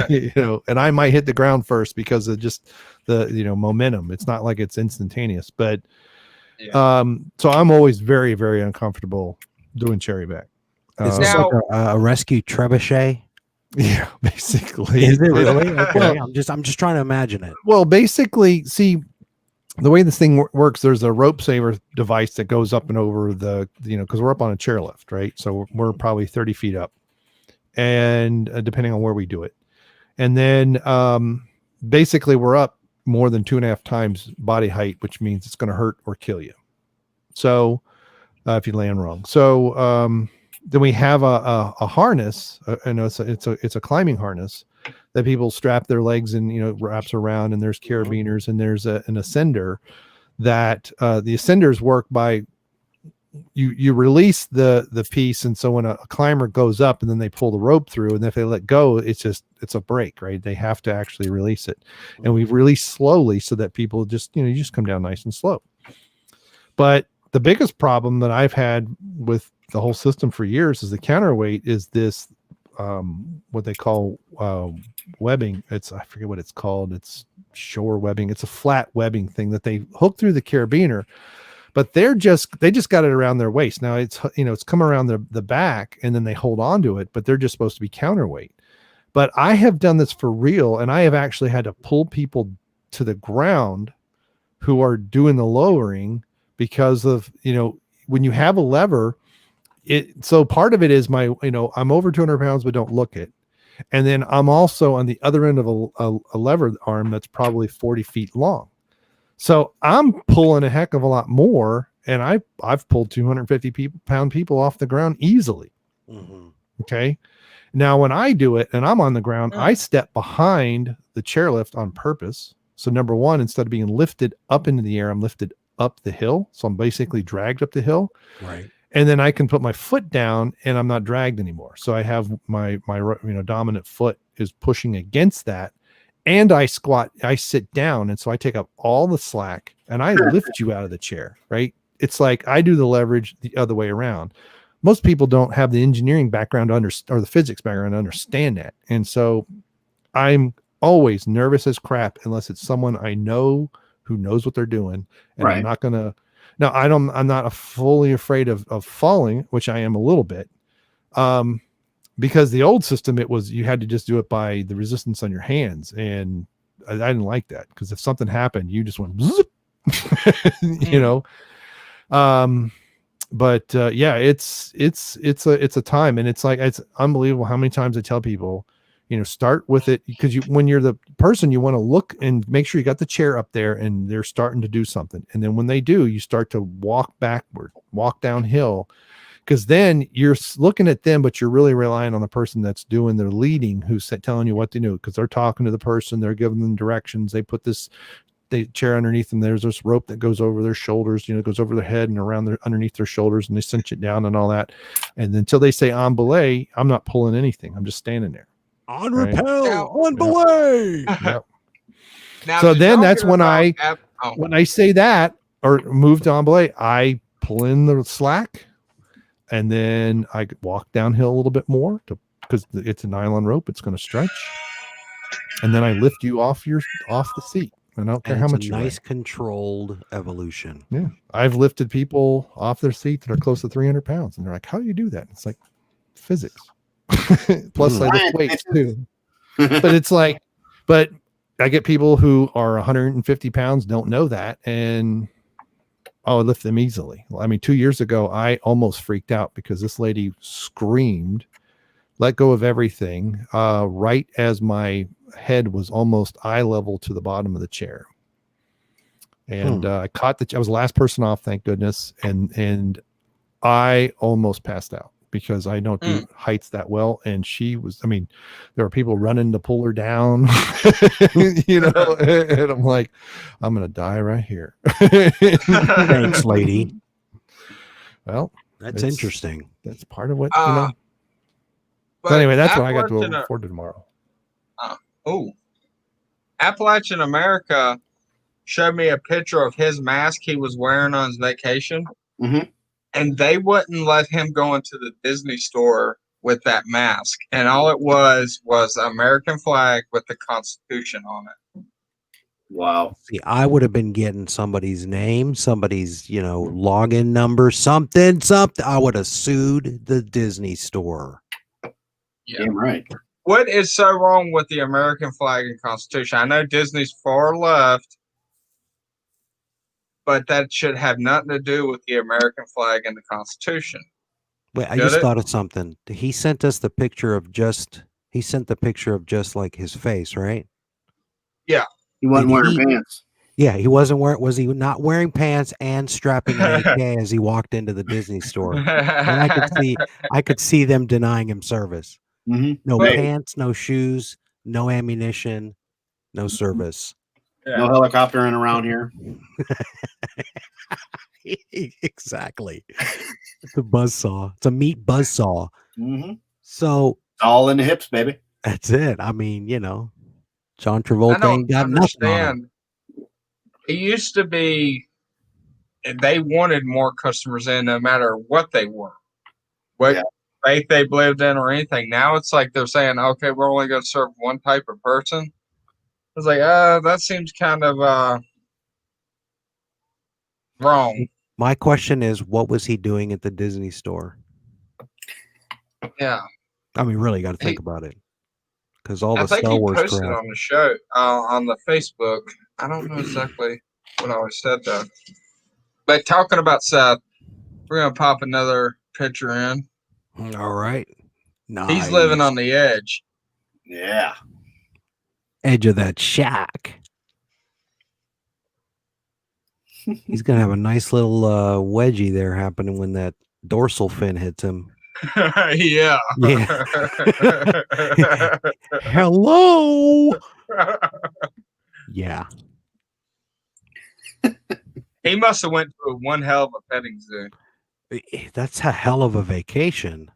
I might hit the ground first because of just the momentum. It's not like it's instantaneous, but so I'm always very, very uncomfortable doing cherry back. Is this Now- like a rescue trebuchet? Yeah, basically. Is it really? Okay. I'm just trying to imagine it. Well, basically, see, the way this thing works, there's a rope saver device that goes up and over the, because we're up on a chairlift, right? So we're probably 30 feet up, and depending on where we do it. And then basically we're up more than 2.5 times body height, which means it's going to hurt or kill you. So if you land wrong. So then we have a harness, it's a climbing harness that people strap their legs and wraps around, and there's carabiners, and there's an ascender that the ascenders work by you release the piece, and so when a climber goes up and then they pull the rope through, and if they let go, it's a break, right? They have to actually release it, and we release slowly so that people just you just come down nice and slow. But the biggest problem that I've had with the whole system for years is the counterweight is this what they call webbing. I forget what it's called. It's shore webbing. It's a flat webbing thing that they hook through the carabiner, but they just got it around their waist. Now it's come around the back, and then they hold on to it, but they're just supposed to be counterweight. But I have done this for real, and I have actually had to pull people to the ground who are doing the lowering because of when you have a lever. So part of it is I'm over 200 pounds, but don't look it. And then I'm also on the other end of a lever arm that's probably 40 feet long. So I'm pulling a heck of a lot more. And I've pulled 250-pound people off the ground easily. Mm-hmm. Okay. Now, when I do it and I'm on the ground, I step behind the chairlift on purpose. So number one, instead of being lifted up into the air, I'm lifted up the hill. So I'm basically dragged up the hill. Right. And then I can put my foot down and I'm not dragged anymore. So I have my dominant foot is pushing against that, and I sit down. And so I take up all the slack and I lift you out of the chair, right? It's like I do the leverage the other way around. Most people don't have the engineering background or the physics background to understand that. And so I'm always nervous as crap unless it's someone I know who knows what they're doing. And I'm not going to, now, I'm not fully afraid of falling, which I am a little bit, because the old system, you had to just do it by the resistance on your hands. And I didn't like that, because if something happened, you just went, zip, but yeah, it's a time, and it's unbelievable how many times I tell people, start with it, because when you're the person, you want to look and make sure you got the chair up there and they're starting to do something. And then when they do, you start to walk downhill, because then you're looking at them, but you're really relying on the person that's doing their leading, who's telling you what to do, because they're talking to the person, they're giving them directions. They put the chair underneath them. There's this rope that goes over their shoulders, goes over their head and around underneath their shoulders, and they cinch it down and all that. And until they say on belay, I'm not pulling anything. I'm just standing there. On rappel, on belay. Yep. Now, So did then y'all that's hear when about when I say that or move to on belay, I pull in the slack, and then I walk downhill a little bit more because it's a nylon rope. It's going to stretch, and then I lift you off the seat. And I don't care how much you weigh. Nice controlled evolution. Yeah, I've lifted people off their seat that are close to 300 pounds, and they're like, "How do you do that?" It's like physics. Plus, I lift weights too. But I get people who are 150 pounds, don't know that, and I lift them easily. I mean, 2 years ago, I almost freaked out because this lady screamed, let go of everything, right as my head was almost eye level to the bottom of the chair. and I was the last person off, thank goodness, and I almost passed out because I don't do heights that well, and she was. I mean, there were people running to pull her down, you know, and I'm like, I'm gonna die right here. Thanks, lady. Well, That's it's- interesting. That's part of what you know. But So anyway, that's what I got to Appalachian- look forward to tomorrow. Appalachian America showed me a picture of his mask he was wearing on his vacation, Mhm. and they wouldn't let him go into the Disney store with that mask. And all it was an American flag with the Constitution on it. Wow. See, I would have been getting somebody's name, somebody's, login number, something. I would have sued the Disney store. Yeah. Damn right. What is so wrong with the American flag and Constitution? I know Disney's far left, but that should have nothing to do with the American flag and the Constitution. Wait, I Get just it? thought of something. He sent us the picture of just like his face, right? He wasn't Did wearing he- pants. Yeah, he wasn't wearing. Was he not wearing pants and strapping an AK as he walked into the Disney store? And I could see them denying him service. Mm-hmm. No Wait. pants, no shoes, no ammunition, no service. No helicoptering around here. Exactly. It's a buzzsaw. It's a meat buzzsaw. Mm-hmm. So All in the hips, baby. that's it. I mean, John I Travolta don't ain't got nothing on him. understand. It used to be they wanted more customers in no matter what they were, what Yeah. faith they believed in or anything. Now it's like they're saying, okay, we're only going to serve one type of person. It's like, that seems kind of wrong. My question is, what was he doing at the Disney store? Yeah. I mean, really got to think He- about it. Because all the I think Star he Wars posted crap. on the show, on the Facebook. I don't know exactly what I always said though. But talking about Seth, we're gonna pop another picture in. All right. He's living Nice. on the edge. Yeah. edge of that shack. He's gonna have a nice little wedgie there happening when that dorsal fin hits him. Yeah. Yeah. Hello. Yeah. He must have went to one hell of a petting zoo. That's a hell of a vacation.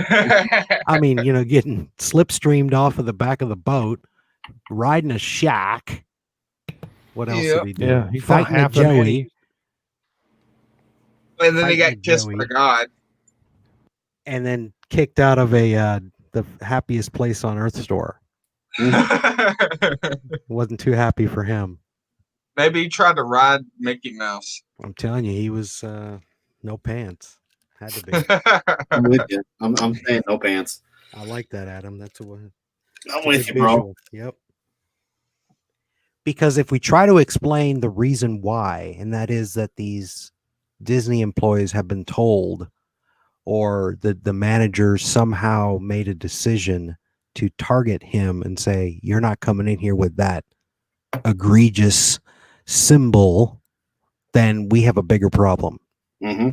I mean, getting slipstreamed off of the back of the boat, riding a shack. What else Yep. did he do? Yeah, he fought Fighting a half the Joey. And then he got Fighting kissed Joey. by God. And then kicked out of the happiest place on earth store. Wasn't too happy for him. Maybe he tried to ride Mickey Mouse. I'm telling you, he was no pants. Had to be. I'm with you. I'm saying no pants. I like that, Adam. That's a I'm with you, bro. Yep. Because if we try to explain the reason why, and that is that these Disney employees have been told, or the manager somehow made a decision to target him and say, you're not coming in here with that egregious symbol, then we have a bigger problem. Mm-hmm.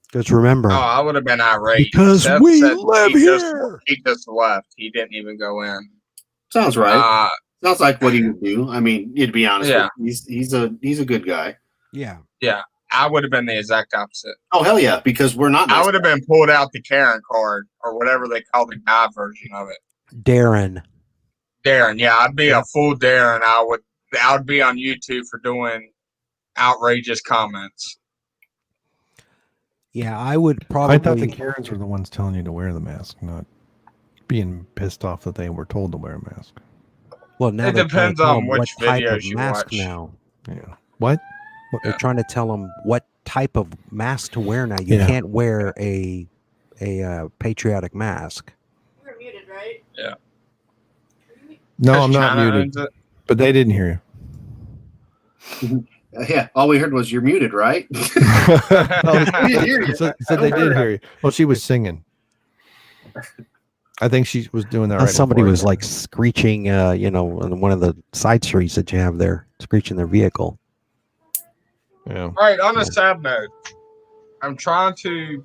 Because remember, Oh, I would have been irate. because Seth we said live he just- here. He just left. He didn't even go in. Sounds right. Uh, Sounds like what he would do. I mean, to be honest, Yeah. with you, he's a good guy. Yeah. I would have been the exact opposite. Oh hell yeah, because we're not. I Nice would have been pulled out the Karen card or whatever they call the guy version of it. Darren. Darren, yeah, I'd be a full Darren. I would be on YouTube for doing outrageous comments. Yeah, I would probably. I thought the Karens were the ones telling you to wear the mask, not being pissed off that they were told to wear a mask. Well, now It they're trying to depends tell on them which what type videos of you mask watch. now. Yeah. What? They're Yeah. trying to tell them what type of mask to wear now. You Yeah. can't wear a patriotic mask. You're muted, right? Yeah. No, Because I'm not China muted, owns it. but they didn't hear Yeah, all we heard was you're muted, right? you. We didn't hear you. So they did hear you. Well, she was singing. I think she was doing that. Unless Right somebody before was it. like screeching, on one of the side streets that you have there, screeching their vehicle. Yeah. All right, on a sad note, I'm trying to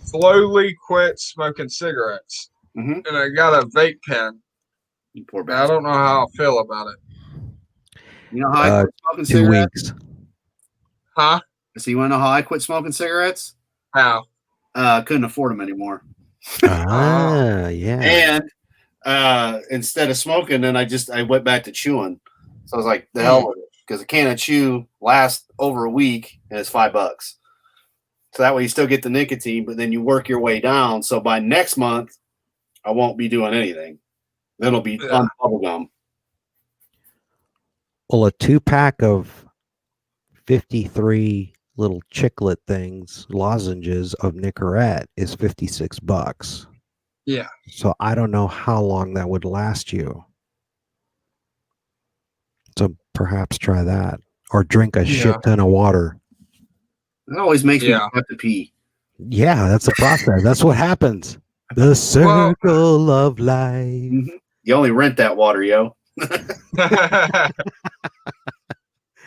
slowly quit smoking cigarettes. Mhm. And I got a vape pen. You poor And I bastard. don't know how I feel about it. You know how I quit smoking 2 cigarettes? weeks. Huh? So you want to know how I quit smoking cigarettes? How? Couldn't afford them anymore. Yeah. And instead of smoking, then I went back to chewing. So I was like, the hell with it, because a can of chew lasts over a week and it's $5. So that way you still get the nicotine, but then you work your way down. So by next month, I won't be doing anything. Then it'll be on bubble gum. Well, a 2-pack of 53 little chiclet things, lozenges of Nicorette is $56. Yeah. So I don't know how long that would last you. So perhaps try that, or drink a shit ton of water. It always makes me have to pee. Yeah, that's the process. That's what happens. The circle of life. You only rent that water, yo.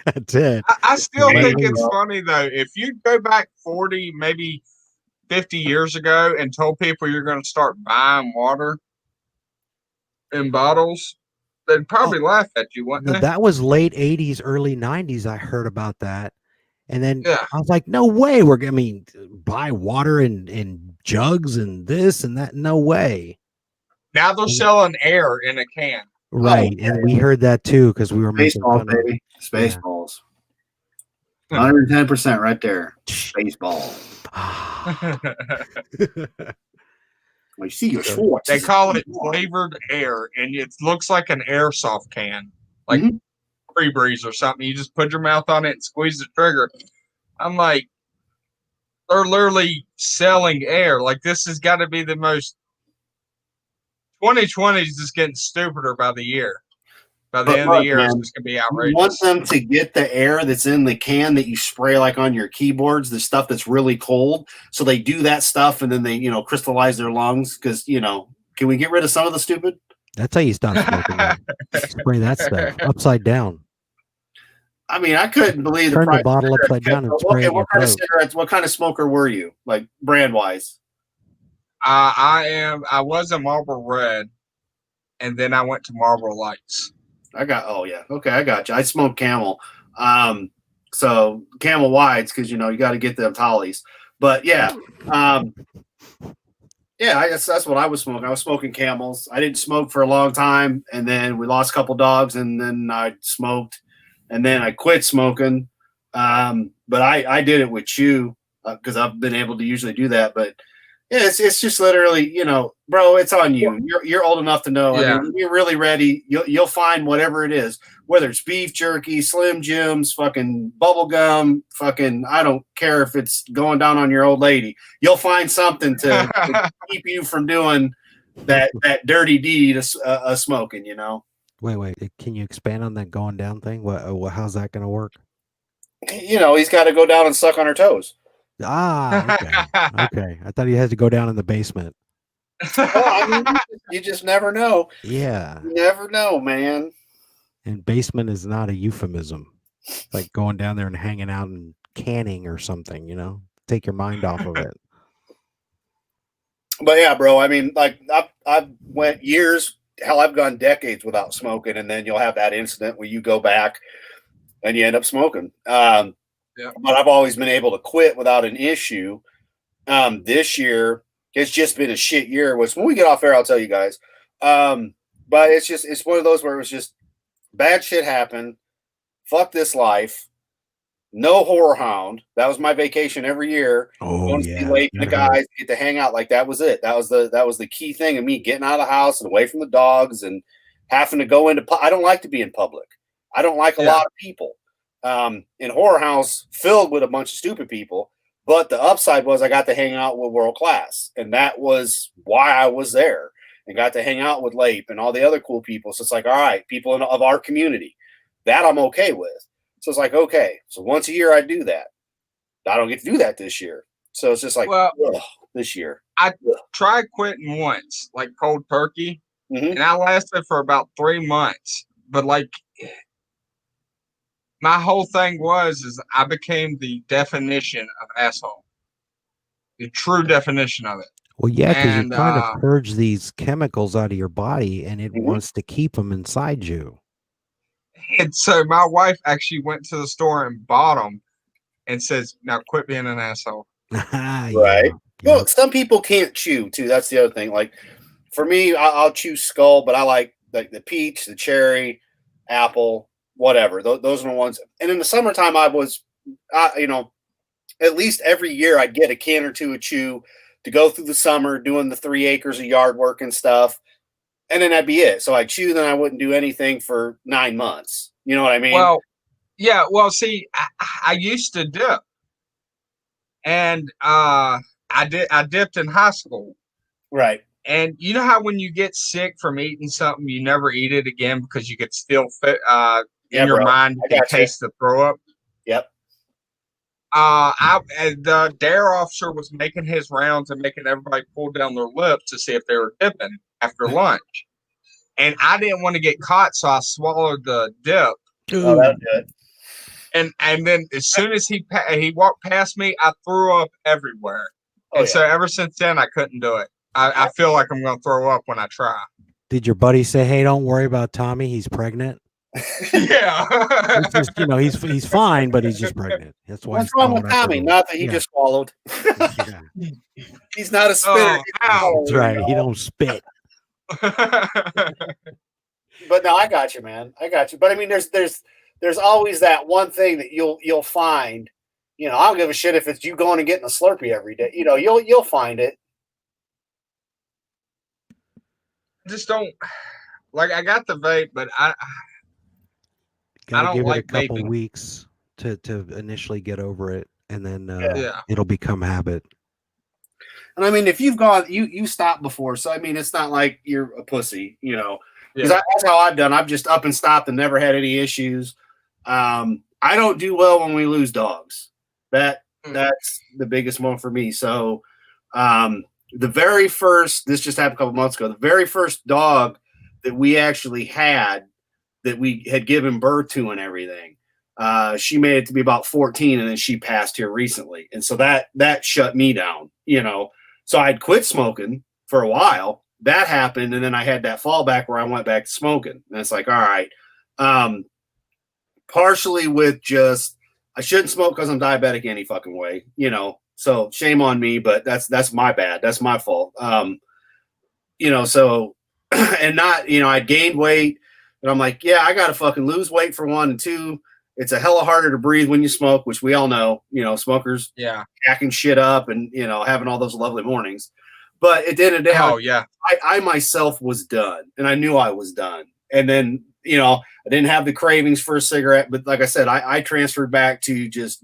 That's it. I still think it's funny though. If you go back 40, maybe 50 years ago and told people you're going to start buying water in bottles, they'd probably laugh at you, wouldn't No, they? that was late 80s, early 90s. I heard about that. And then Yeah. I was like, no way. Buy water in jugs and this and that. No way. Now they're selling air in a can. Right. And we heard that too because we were making Spaceballs, fun of baby. Spaceballs. 110% right there. Spaceball. Well, you see your Schwartz. They call it flavored air, and it looks like an airsoft can, like Free Breeze or something. You just put your mouth on it and squeeze the trigger. I'm like, they're literally selling air. Like, this has got to be the most. 2020 is just getting stupider by the year. By the end of the year, it's just going to be outrageous. You want them to get the air that's in the can that you spray like on your keyboards, the stuff that's really cold. So they do that stuff and then they, crystallize their lungs because, can we get rid of some of the stupid? That's how you stop smoking. Spray that stuff upside down. I mean, I couldn't believe Turn the the bottle upside down and spray it in your kind of throat. cigarettes? What kind of smoker were you, like brand wise? I was a Marlboro Red, and then I went to Marlboro Lights. I got you. I smoked Camel. So Camel Wides because you got to get them Tollies. But yeah, I guess that's what I was smoking. I was smoking Camels. I didn't smoke for a long time, and then we lost a couple dogs, and then I smoked, and then I quit smoking. But I did it with chew because I've been able to usually do that. But yeah, it's just literally, bro, it's on you. You're old enough to know. Yeah. I mean, when you're really ready, you'll find whatever it is, whether it's beef jerky, Slim Jims, fucking bubble gum, fucking, I don't care if it's going down on your old lady. You'll find something to keep you from doing that dirty deed of smoking, Wait. Can you expand on that going down thing? How's that going to work? He's got to go down and suck on her toes. Okay. I thought he had to go down in the basement. Well, I mean, you just never know. Yeah. You never know, man. And basement is not a euphemism. Like going down there and hanging out and canning or something, take your mind off of it. But yeah, bro, I mean, like I've went years, hell, I've gone decades without smoking, and then you'll have that incident where you go back and you end up smoking. But I've always been able to quit without an issue. This year, it's just been a shit year. Which when we get off air, I'll tell you guys. But it's one of those where it was just bad shit happened. Fuck this life. No horror hound. That was my vacation every year. Oh yeah. The guys get to hang out. Like that was it. That was the key thing of me getting out of the house and away from the dogs and having to go into. I don't like to be in public. I don't like a lot of people. In Horror House filled with a bunch of stupid people, but the upside was I got to hang out with world class, and that was why I was there and got to hang out with Lape and all the other cool people. So it's like, all right, people of our community, that I'm okay with. So it's like, okay, so once a year I do that. I don't get to do that this year, so it's just like, this year. I tried quitting once, like cold turkey, Mhm. and I lasted for about 3 months. But like, my whole thing is I became the definition of asshole, the true definition of it. Well, yeah, because you're And trying to purge these chemicals out of your body, and it Mhm. wants to keep them inside you. and so my wife actually went to the store and bought them, and says, "Now quit being an asshole." Yeah, Right. Well, yeah. some people can't chew too. That's the other thing. Like for me, I'll chew skull, but I like the peach, the cherry, apple, whatever. Those are the ones. And in the summertime, you know, at least every year I'd get a can or two of chew to go through the summer doing the 3 acres of yard work and stuff. And then that'd be it. So I'd chew, then I wouldn't do anything for 9 months. You know what I mean? Well, yeah. Well, see, I used to dip, and I dipped in high school. Right. And you know how when you get sick from eating something, you never eat it again because you could still fit Yeah, in your bro. mind you I can gotcha. taste the throw up. Yep. The dare officer was making his rounds and making everybody pull down their lips to see if they were dipping after lunch. And I didn't want to get caught, so I swallowed the dip. Oh, that's good. And then as soon as he walked past me, I threw up everywhere. Oh, And yeah. so ever since then, I couldn't do it. I feel like I'm going to throw up when I try. Did your buddy say, "Hey, don't worry about Tommy. He's pregnant"? Yeah. It's just, he's fine, but he's just pregnant. That's why. What's wrong with Tommy? Not that he just swallowed. Yeah. He's not a spitter. Oh, That's right. He don't spit. But no, I got you, man. I got you. But I mean, there's always that one thing that you'll find. You know, I don't give a shit if it's you going and getting a Slurpee every day. You know, you'll find it. Just don't like. I got the vape, but I Gotta don't give like it a couple vaping. weeks to initially get over it, and then Yeah. it'll become habit. And I mean, if you've gone, you stopped before, so I mean, it's not like you're a pussy, you know. Because Yeah. that's how I've done. I've just up and stopped and never had any issues. I don't do well when we lose dogs. That's the biggest one for me. So, the very first, this just happened a couple months ago. The very first dog that we actually had, that we had given birth to and everything, she made it to be about 14, and then she passed here recently, and so that shut me down, you know. So I'd quit smoking for a while. That happened, and then I had that fallback where I went back to smoking, and it's like, all right, partially with just I shouldn't smoke because I'm diabetic any fucking way, you know. So shame on me, but that's my bad. That's my fault. You know, so and not, you know, I gained weight, and I'm like, yeah, I gotta fucking lose weight for one, and two, it's a hella harder to breathe when you smoke, which we all know, you know, smokers hacking shit up and, you know, having all those lovely mornings. But at the end of the day, I myself was done, and I knew I was done. And then, you know, I didn't have the cravings for a cigarette, but like I said, I transferred back to just,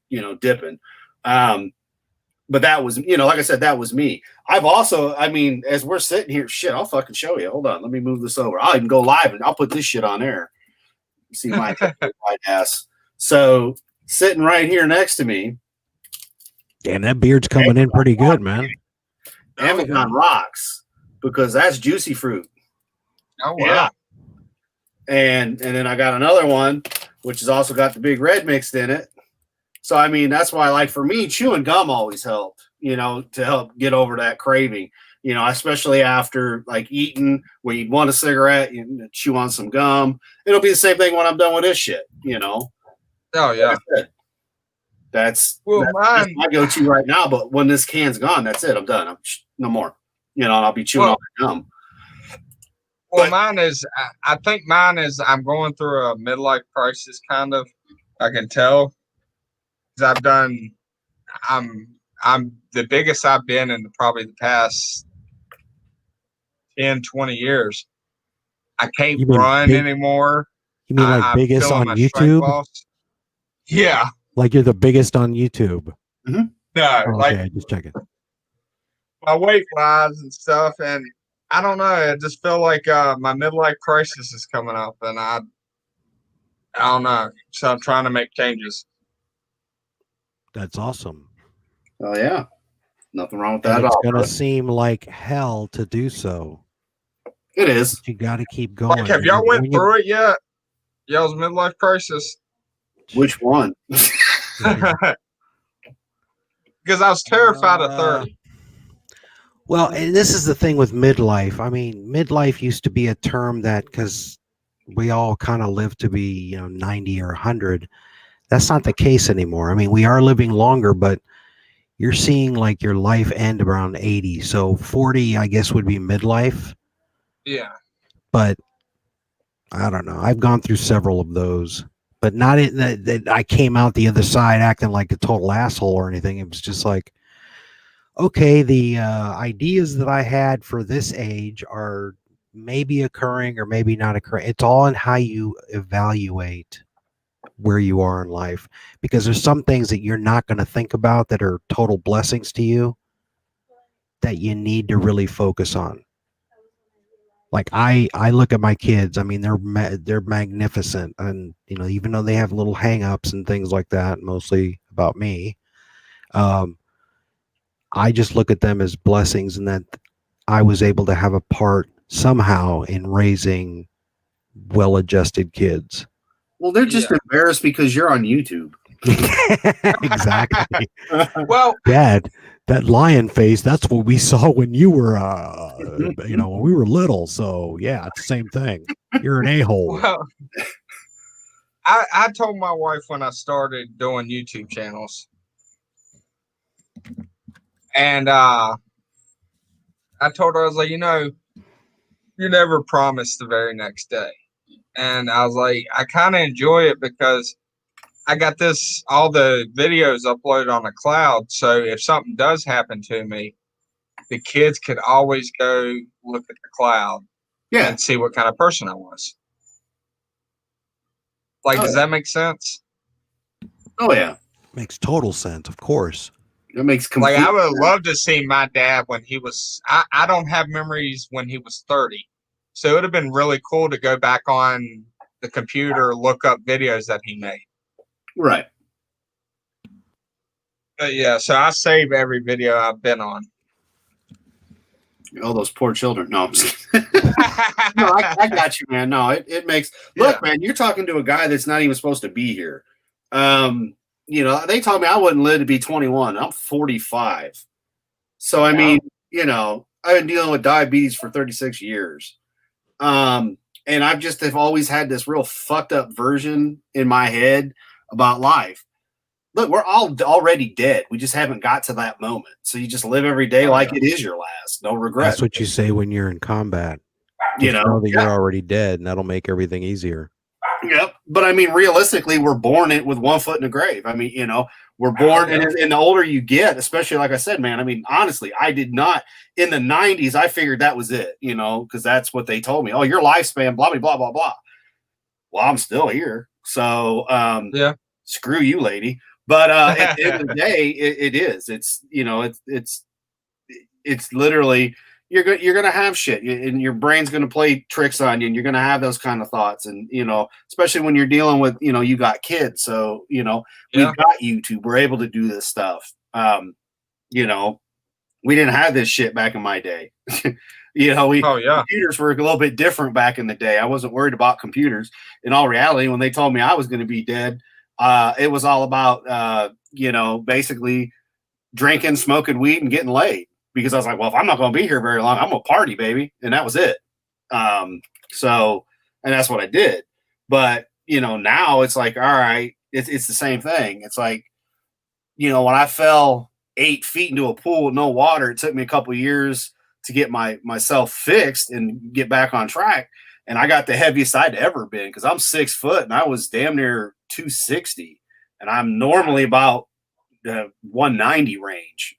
you know, dipping. But that was, you know, like I said, that was me. I've also, I mean, as we're sitting here, shit, I'll fucking show you. Hold on. Let me move this over. I'll even go live and I'll put this shit on there. See my ass. So sitting right here next to me. Damn, that beard's coming in pretty good, man. Amazon rocks, because that's juicy fruit. Oh, wow. Yeah. And then I got another one, which has also got the Big Red mixed in it. So, I mean, that's why, like, for me, chewing gum always helped, you know, to help get over that craving, you know, especially after, like, eating, where you'd want a cigarette, you chew on some gum. It'll be the same thing when I'm done with this shit, you know. Oh, yeah. That's my go-to right now, but when this can's gone, that's it. I'm done. No more. You know, I'll be chewing all the gum. Well, mine is, I think mine is, I'm going through a midlife crisis, kind of. I can tell. Because I'm the biggest I've been in probably the past 10, 20 years. I can't run anymore. You mean like biggest on YouTube? Yeah. Like you're the biggest on YouTube? Mm-hmm. No, okay, just checking. My weight wise and stuff, and I don't know. I just feel like my midlife crisis is coming up, and I don't know. So I'm trying to make changes. That's awesome. Oh yeah. Nothing wrong with that And at it's all. going to bro. seem like hell to do so. It is. But you got to keep going. Like, have y'all went through it yet? Y'all's midlife crisis? Which one? Because I was terrified of 30. Well, and this is the thing with midlife. I mean, midlife used to be a term that, because we all kind of live to be, 90 or 100. That's not the case anymore. I mean, we are living longer, but you're seeing like your life end around 80. So 40, I guess, would be midlife. Yeah. But I don't know. I've gone through several of those, but not in that I came out the other side acting like a total asshole or anything. It was just like, okay, the ideas that I had for this age are maybe occurring or maybe not occurring. It's all in how you evaluate where you are in life, because there's some things that you're not going to think about that are total blessings to you that you need to really focus on. Like I look at my kids. I mean, they're magnificent, and even though they have little hang-ups and things like that, mostly about me, I just look at them as blessings, and that I was able to have a part somehow in raising well-adjusted kids. Well, they're just embarrassed because you're on YouTube. Exactly. Well, Dad, that lion face, that's what we saw when you were when we were little. So yeah, it's the same thing. You're an a-hole. well, I told my wife when I started doing YouTube channels, and I told her, I was like, you never promised the very next day. And I was like, I kind of enjoy it because I got all the videos uploaded on the cloud. So if something does happen to me, the kids could always go look at the cloud and see what kind of person I was. Like, does that make sense? Oh, yeah. Makes total sense, of course. It makes complete Like, I would sense. love to see my dad when he was, I don't have memories when he was 30. So it would have been really cool to go back on the computer, look up videos that he made. Right. But yeah, so I save every video I've been on. Oh, those poor children. No, I'm just kidding. No, I got you, man. No, it makes look, man, you're talking to a guy that's not even supposed to be here. They told me I wouldn't live to be 21. I'm 45. So I mean, I've been dealing with diabetes for 36 years. And have always had this real fucked up version in my head about life. Look, we're all already dead. We just haven't got to that moment. So you just live every day like it is your last. No regrets. That's what you say when you're in combat. You know that you're already dead, and that'll make everything easier. Yep. But I mean, realistically, we're born with one foot in the grave. I mean, we're born, and the older you get, especially like I said, man, I mean, honestly, I did not in the 90s. I figured that was it, because that's what they told me. Oh, your lifespan, blah, blah, blah, blah, blah. Well, I'm still here. So, screw you, lady. But at the end of the day, it is. It's, it's literally, you're going to have shit, and your brain's going to play tricks on you, and you're going to have those kind of thoughts. And, especially when you're dealing with, you got kids. So, we've got YouTube. We're able to do this stuff. We didn't have this shit back in my day. Computers were a little bit different back in the day. I wasn't worried about computers. In all reality, when they told me I was going to be dead, it was all about, basically drinking, smoking weed, and getting laid. Because I was like, well, if I'm not going to be here very long, I'm going to party, baby. And that was it. And that's what I did. But, now it's like, all right, it's the same thing. It's like, when I fell 8 feet into a pool with no water, it took me a couple of years to get myself fixed and get back on track. And I got the heaviest I'd ever been because I'm 6 foot and I was damn near 260. And I'm normally about the 190 range.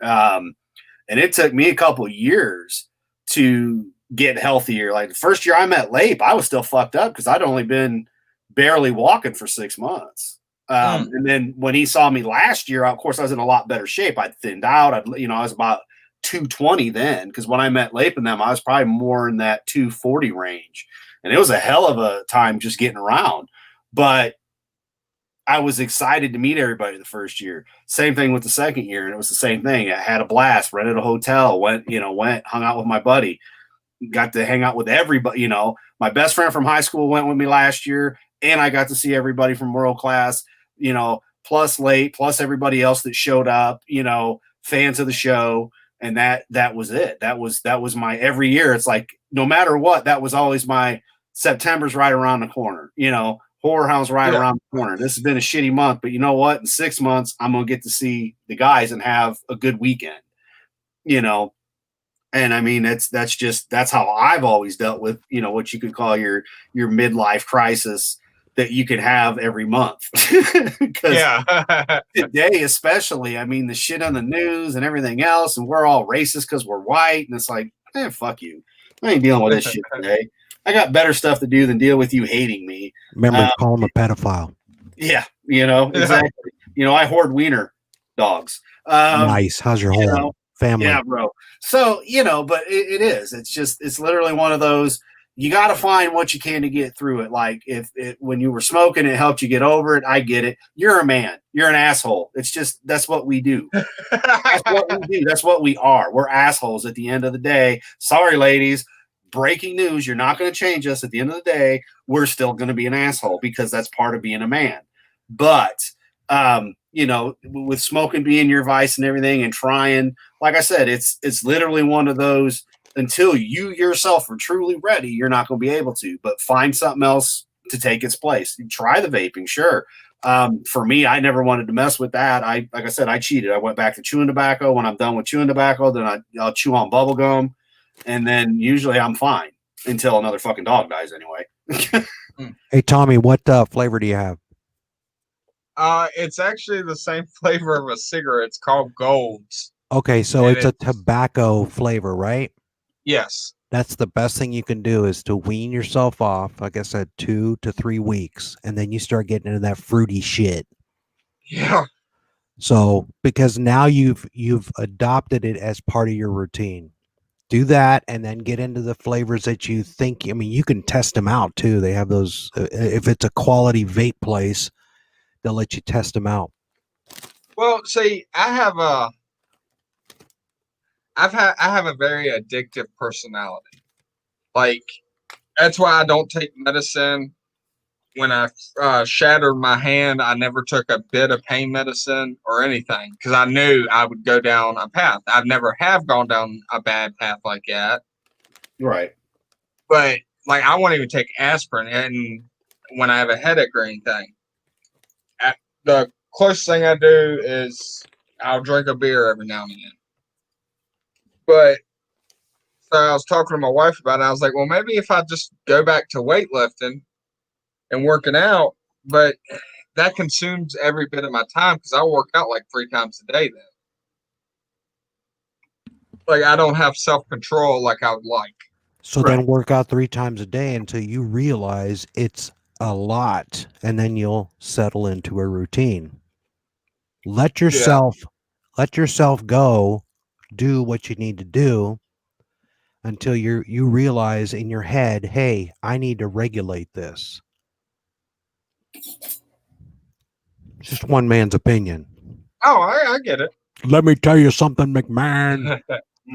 And it took me a couple of years to get healthier. Like the first year I met Lape, I was still fucked up because I'd only been barely walking for 6 months. And then when he saw me last year, of course, I was in a lot better shape. I'd thinned out. I was about 220 then, because when I met Lape and them, I was probably more in that 240 range. And it was a hell of a time just getting around. But, I was excited to meet everybody the first year. Same thing with the second year, and it was the same thing. I had a blast, rented a hotel, went, hung out with my buddy, got to hang out with everybody. My best friend from high school went with me last year, and I got to see everybody from World Class, plus late, plus everybody else that showed up, fans of the show. And that was it. That was my every year. It's like, no matter what, that was always my September's right around the corner, Horror Hound's right around the corner. This has been a shitty month, but you know what? In 6 months, I'm going to get to see the guys and have a good weekend, And I mean, that's how I've always dealt with, what you could call your midlife crisis that you could have every month. Today, especially, I mean, the shit on the news and everything else, and we're all racist because we're white. And it's like, fuck you. I ain't dealing with this shit today. I got better stuff to do than deal with you hating me. Remember, call him a pedophile. Yeah, exactly. I hoard wiener dogs. Nice. How's your whole family? Yeah, bro. So, but it is. It's literally one of those. You got to find what you can to get through it. Like when you were smoking, it helped you get over it. I get it. You're a man. You're an asshole. It's just, that's what we do. That's what we do. That's what we are. We're assholes at the end of the day. Sorry, ladies. Breaking news. You're not going to change us. At the end of the day, we're still going to be an asshole because that's part of being a man. But, with smoking being your vice and everything and trying, like I said, it's literally one of those. Until you yourself are truly ready, you're not going to be able to. But find something else to take its place. Try the vaping, sure. For me, I never wanted to mess with that. Like I said, I cheated. I went back to chewing tobacco. When I'm done with chewing tobacco, then I'll chew on bubble gum, and then usually I'm fine until another fucking dog dies. Anyway. Hey Tommy, what flavor do you have? It's actually the same flavor of a cigarette. It's called Golds. Okay, so it's a tobacco flavor, right? Yes. That's the best thing you can do is to wean yourself off, like I said, 2 to 3 weeks, and then you start getting into that fruity shit. Yeah. So because now you've adopted it as part of your routine. Do that and then get into the flavors that you think. I mean, you can test them out too. They have those. If it's a quality vape place, they'll let you test them out. Well, see, I have a very addictive personality. Like, that's why I don't take medicine. When I shattered my hand, I never took a bit of pain medicine or anything because I knew I would go down a path. I've never have gone down a bad path like that. Right. But, like, I won't even take aspirin and when I have a headache or anything. The closest thing I do is I'll drink a beer every now and again. But so I was talking to my wife about it. I was like, well, maybe if I just go back to weightlifting and working out, but that consumes every bit of my time because I work out like 3 times a day then. Like, I don't have self-control like I would like. So then work out 3 times a day until you realize it's a lot, and then you'll settle into a routine. Let yourself go do what you need to do until you realize in your head, hey, I need to regulate this. Just one man's opinion. Oh, I get it. Let me tell you something, McMahon.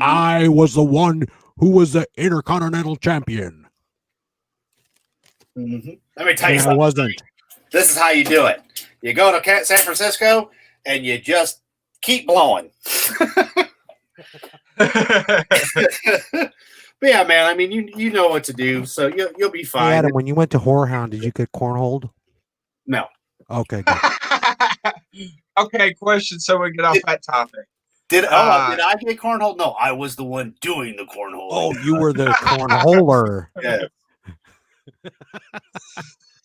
I was the one who was the Intercontinental Champion. Mm-hmm. Let me tell you And something. I wasn't. This is how you do it. You go to San Francisco and you just keep blowing. But yeah, man. I mean, you know what to do, so you'll be fine. Hey Adam, when you went to Horror Hound, did you get cornholed? No. Okay, good. Okay, question so we get off that topic. Did I get cornhole? No, I was the one doing the cornhole. Oh, you were the cornholer. Yeah.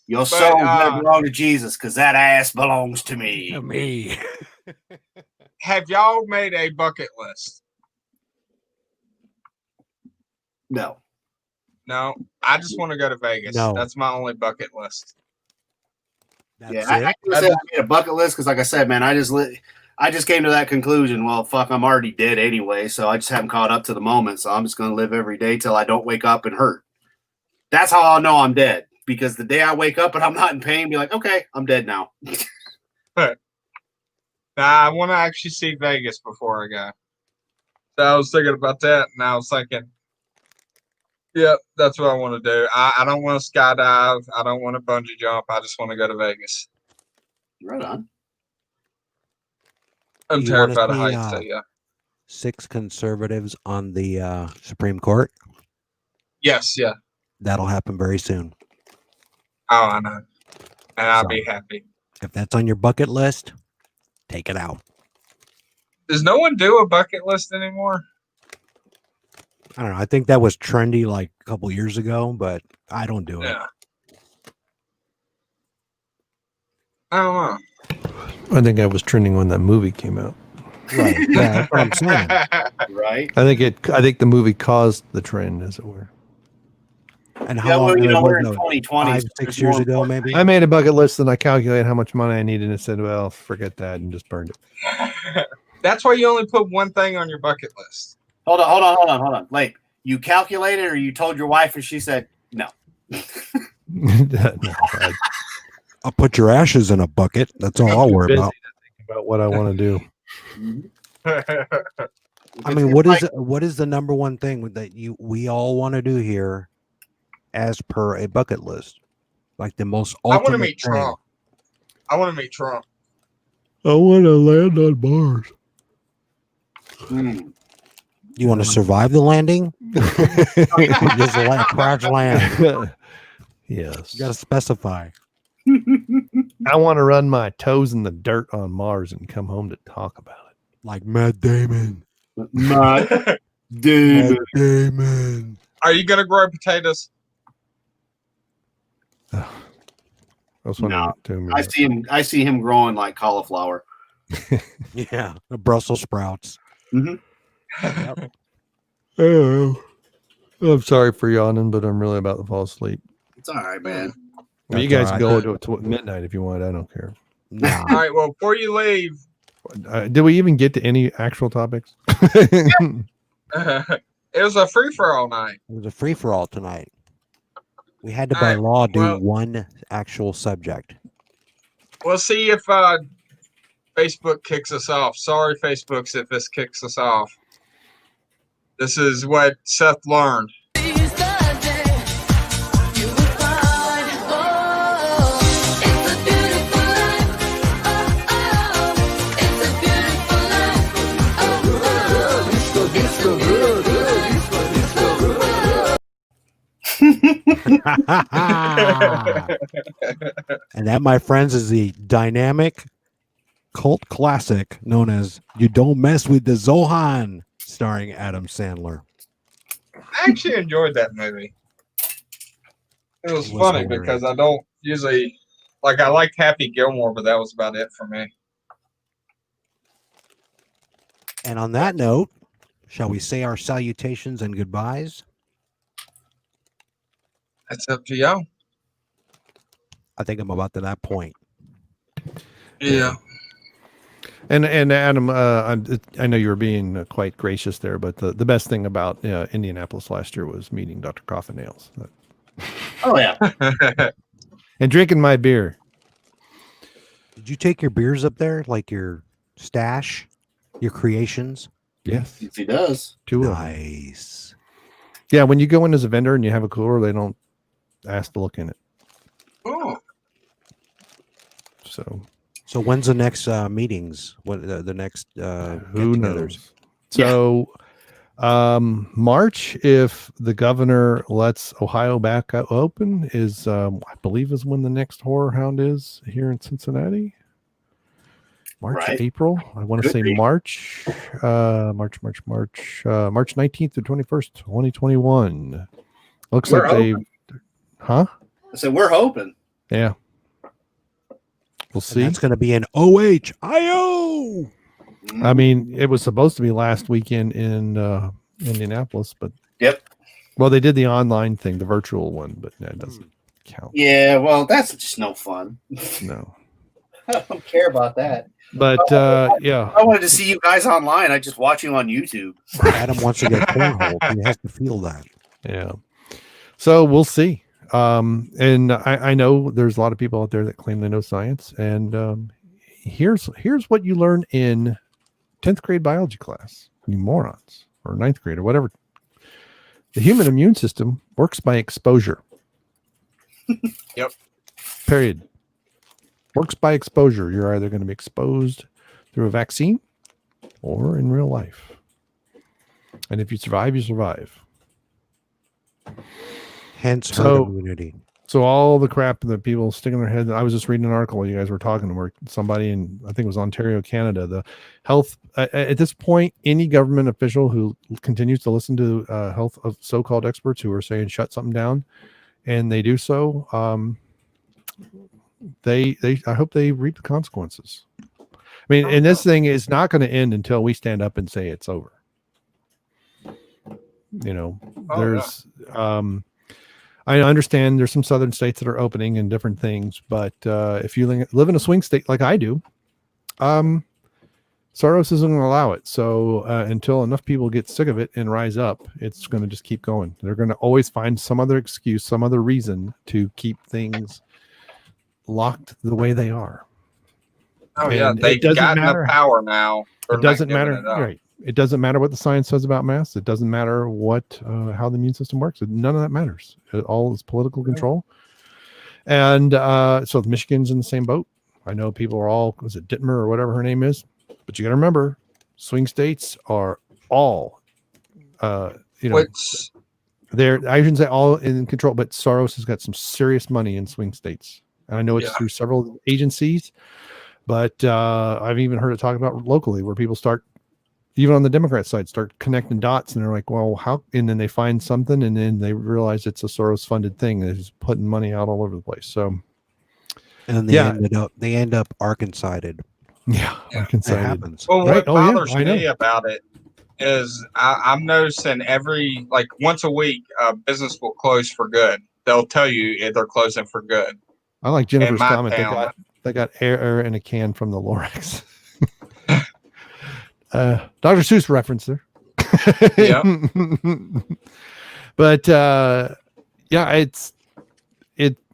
Your soul better belong to Jesus because that ass belongs to me. To me. Have y'all made a bucket list? No. No, I just want to go to Vegas. No. That's my only bucket list. That's Yeah, I can't say I made a bucket list because, like I said, man, I just came to that conclusion. Well, fuck, I'm already dead anyway, so I just haven't caught up to the moment. So I'm just going to live every day till I don't wake up and hurt. That's how I'll know I'm dead. because the day I wake up and I'm not in pain, be like, okay, I'm dead now. Nah, I want to actually see Vegas before I go. So I was thinking about that, and I was thinking, yep, that's what I want to do. I don't want to skydive. I don't want to bungee jump. I just want to go to Vegas. Right on. I'm You wanna terrified of see, heights, so yeah. 6 conservatives on the Supreme Court. Yes, yeah. That'll happen very soon. Oh, I know. And I'll So- be happy. If that's on your bucket list, take it out. Does no one do a bucket list anymore? I don't know. I think that was trendy like a couple years ago, but I don't do it. Yeah. I don't know. I think I was trending when that movie came out. Right. Yeah, that's what I'm saying. Right. I think the movie caused the trend, as it were. And how Yeah, long well, you ago know, was we're in it? 2020. 5, so 6 it's years more ago, important. maybe. I made a bucket list and I calculated how much money I needed and said, well, forget that, and just burned it. That's why you only put one thing on your bucket list. Hold on. Wait, you calculated or you told your wife and she said no? No, I'll put your ashes in a bucket. That's all I'll worry busy about. to think about what I want to do. I mean, what is the number one thing that we all want to do here, as per a bucket list? Like the most I want to ultimate meet Trump. I want to meet Trump. I want to land on Mars. You want to survive the landing? Just crash land. Yes. You got to specify. I want to run my toes in the dirt on Mars and come home to talk about it. Like Matt Damon. Dude. Matt Damon. Are you gonna grow potatoes? I was wondering No. that too. I see him growing like cauliflower. Yeah, the Brussels sprouts. Oh, I'm sorry for yawning, but I'm really about to fall asleep. It's all right, man. I mean, you That's guys all go to midnight if you want. I don't care. Nah. All right. Well, before you leave, Did we even get to any actual topics? it was a free for all night. It was a free for all tonight. We had to, by law, do one actual subject. We'll see if Facebook kicks us off. Sorry, Facebooks, if this kicks us off. This is what Seth learned. And that, my friends, is the dynamic cult classic known as You Don't Mess with the Zohan, starring Adam Sandler. I actually enjoyed that movie. It was funny hilarious. because I don't usually like. I liked Happy Gilmore, but that was about it for me. And on that note, shall we say our salutations and goodbyes? That's up to y'all. I think I'm about to that point. Yeah. And Adam, I know you were being quite gracious there, but the best thing about Indianapolis last year was meeting Dr. Coffin Nails Oh yeah. and drinking my beer. Did you take your beers up there, like your stash, your creations? Yes, If he does. 2 of them. Nice. Yeah, when you go in as a vendor and you have a cooler, they don't ask to look in it. Oh, So when's the next meetings? What the next who get-togethers? knows? So March, if the governor lets Ohio back open, is I believe is when the next Horror Hound is here in Cincinnati. March, Right. April. I want to Could say be. March 19th to 21st, 2021. Looks We're like they, huh? I said we're hoping. Yeah. We'll And see. that's going to be an OHIO. I mean, it was supposed to be last weekend in Indianapolis, but Yep. well, they did the online thing, the virtual one, but that doesn't count. Yeah, well, that's just no fun. No. I don't care about that. But yeah, I wanted to see you guys online. I just watch you on YouTube. Adam wants to get cornhole. He has to feel that. yeah. So we'll see. And I know there's a lot of people out there that claim they know science. And here's what you learn in 10th grade biology class, you morons, or 9th grade or whatever. The human immune system works by exposure. Yep. Period. Works by exposure. You're either going to be exposed through a vaccine or in real life. And if you survive, you survive. Hence herd So- immunity. So all the crap that people stick in their head. I was just reading an article while you guys were talking where somebody in, I think it was Ontario, Canada, the health at this point, any government official who continues to listen to health of so-called experts who are saying shut something down, and they do so, they I hope they reap the consequences. I mean, and this thing is not going to end until we stand up and say it's over. You know, there's I understand there's some southern states that are opening and different things, but if you live in a swing state like I do, Soros isn't going to allow it. So until enough people get sick of it and rise up, it's going to just keep going. They're going to always find some other excuse, some other reason to keep things locked the way they are. Oh yeah, And they've it doesn't gotten matter. the power now. They're It not doesn't giving matter. it up. Right. It doesn't matter what the science says about masks. It doesn't matter what how the immune system works. None of that matters. It all is political control. And so Michigan's in the same boat. I know people are all, was it Dittmer or whatever her name is? But you got to remember, swing states are all, Which they're, I shouldn't say all in control, but Soros has got some serious money in swing states. And I know it's through several agencies, but I've even heard it talked about locally where people start, even on the Democrat side, start connecting dots, and they're like, well, how? And then they find something, and then they realize it's a Soros funded thing that is putting money out all over the place. So, And they end up Arkansas-ed. yeah, It Arkansas. happens. well, Right. what Oh, yeah, bothers I know. me about it is I'm noticing every once a week, business will close for good. They'll tell you they're closing for good. I like Jennifer's my comment. town. They got air in a can from the Lorax. Dr. Seuss reference there. Yeah. But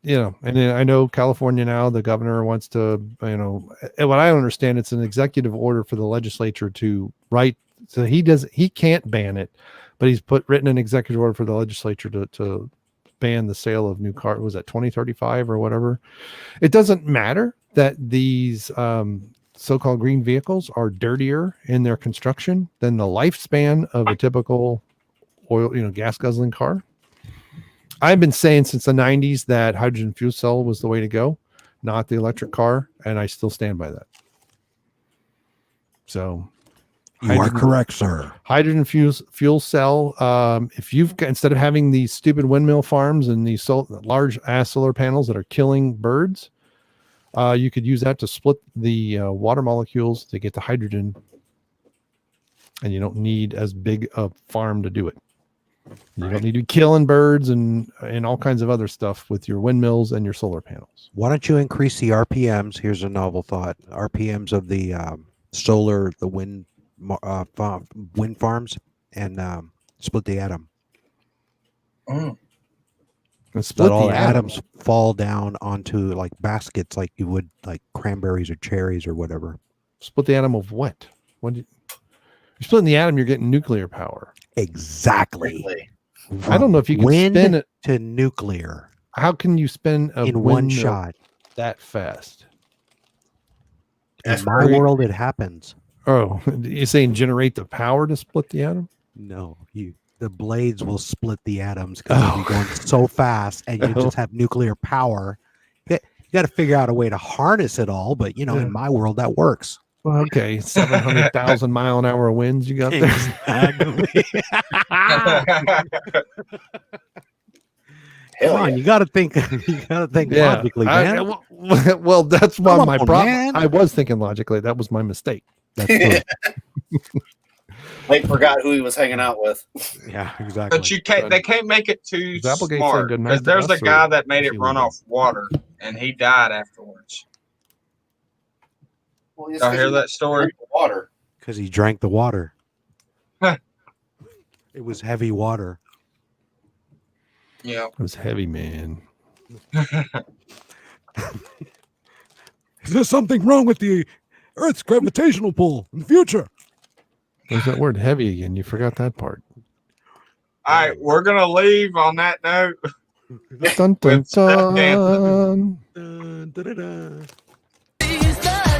yeah, and then I know California now, the governor wants to, and what I understand, it's an executive order for the legislature to write. So he can't ban it, but he's written an executive order for the legislature to ban the sale of new cars. Was that 2035 or whatever? It doesn't matter that these so-called green vehicles are dirtier in their construction than the lifespan of a typical oil, gas guzzling car. I've been saying since the 90s that hydrogen fuel cell was the way to go, not the electric car, and I still stand by that. So You are correct, sir. hydrogen fuel cell. If you've got, instead of having these stupid windmill farms and these large ass solar panels that are killing birds, you could use that to split the water molecules to get the hydrogen, and you don't need as big a farm to do it. You don't need to be killing birds and all kinds of other stuff with your windmills and your solar panels. Why don't you increase the RPMs? Here's a novel thought. RPMs of the solar, the wind farms, and split the atom. And split Let all the the atom. atoms fall down onto like baskets, like you would like cranberries or cherries or whatever. Split the atom of what? You're splitting the atom, you're getting nuclear power. Exactly. I don't know if you can wind spin it. to nuclear How can you spin a in one windmill shot. that fast? In my world, it happens. Oh, you're saying generate the power to split the atom? No, the blades will split the atoms because they'll be going so fast, and you Oh. just have nuclear power. You got to figure out a way to harness it all, but in my world, that works. Well, okay, 700,000 mile an hour winds you got there. Exactly. Hell Come on, yeah. you got to think. You got to think logically, man. Well, that's why Come my on, problem. man. I was thinking logically. That was my mistake. That's true. They forgot who he was hanging out with. Yeah, exactly. But you can't. They can't make it too Is Applegate saying smart good night because to there's us, a guy or that made is it he run leaving? off water, and he died afterwards. Well, Y'all hear that story? Water. Because he drank the water. Huh. It was heavy water. Yeah. It was heavy, man. Is there something wrong with the Earth's gravitational pull in the future? There's that word heavy again. You forgot that part. All right, we're gonna leave on that note. Dun, dun, With Steph dancing. dun. Dun, da, da, da. Is the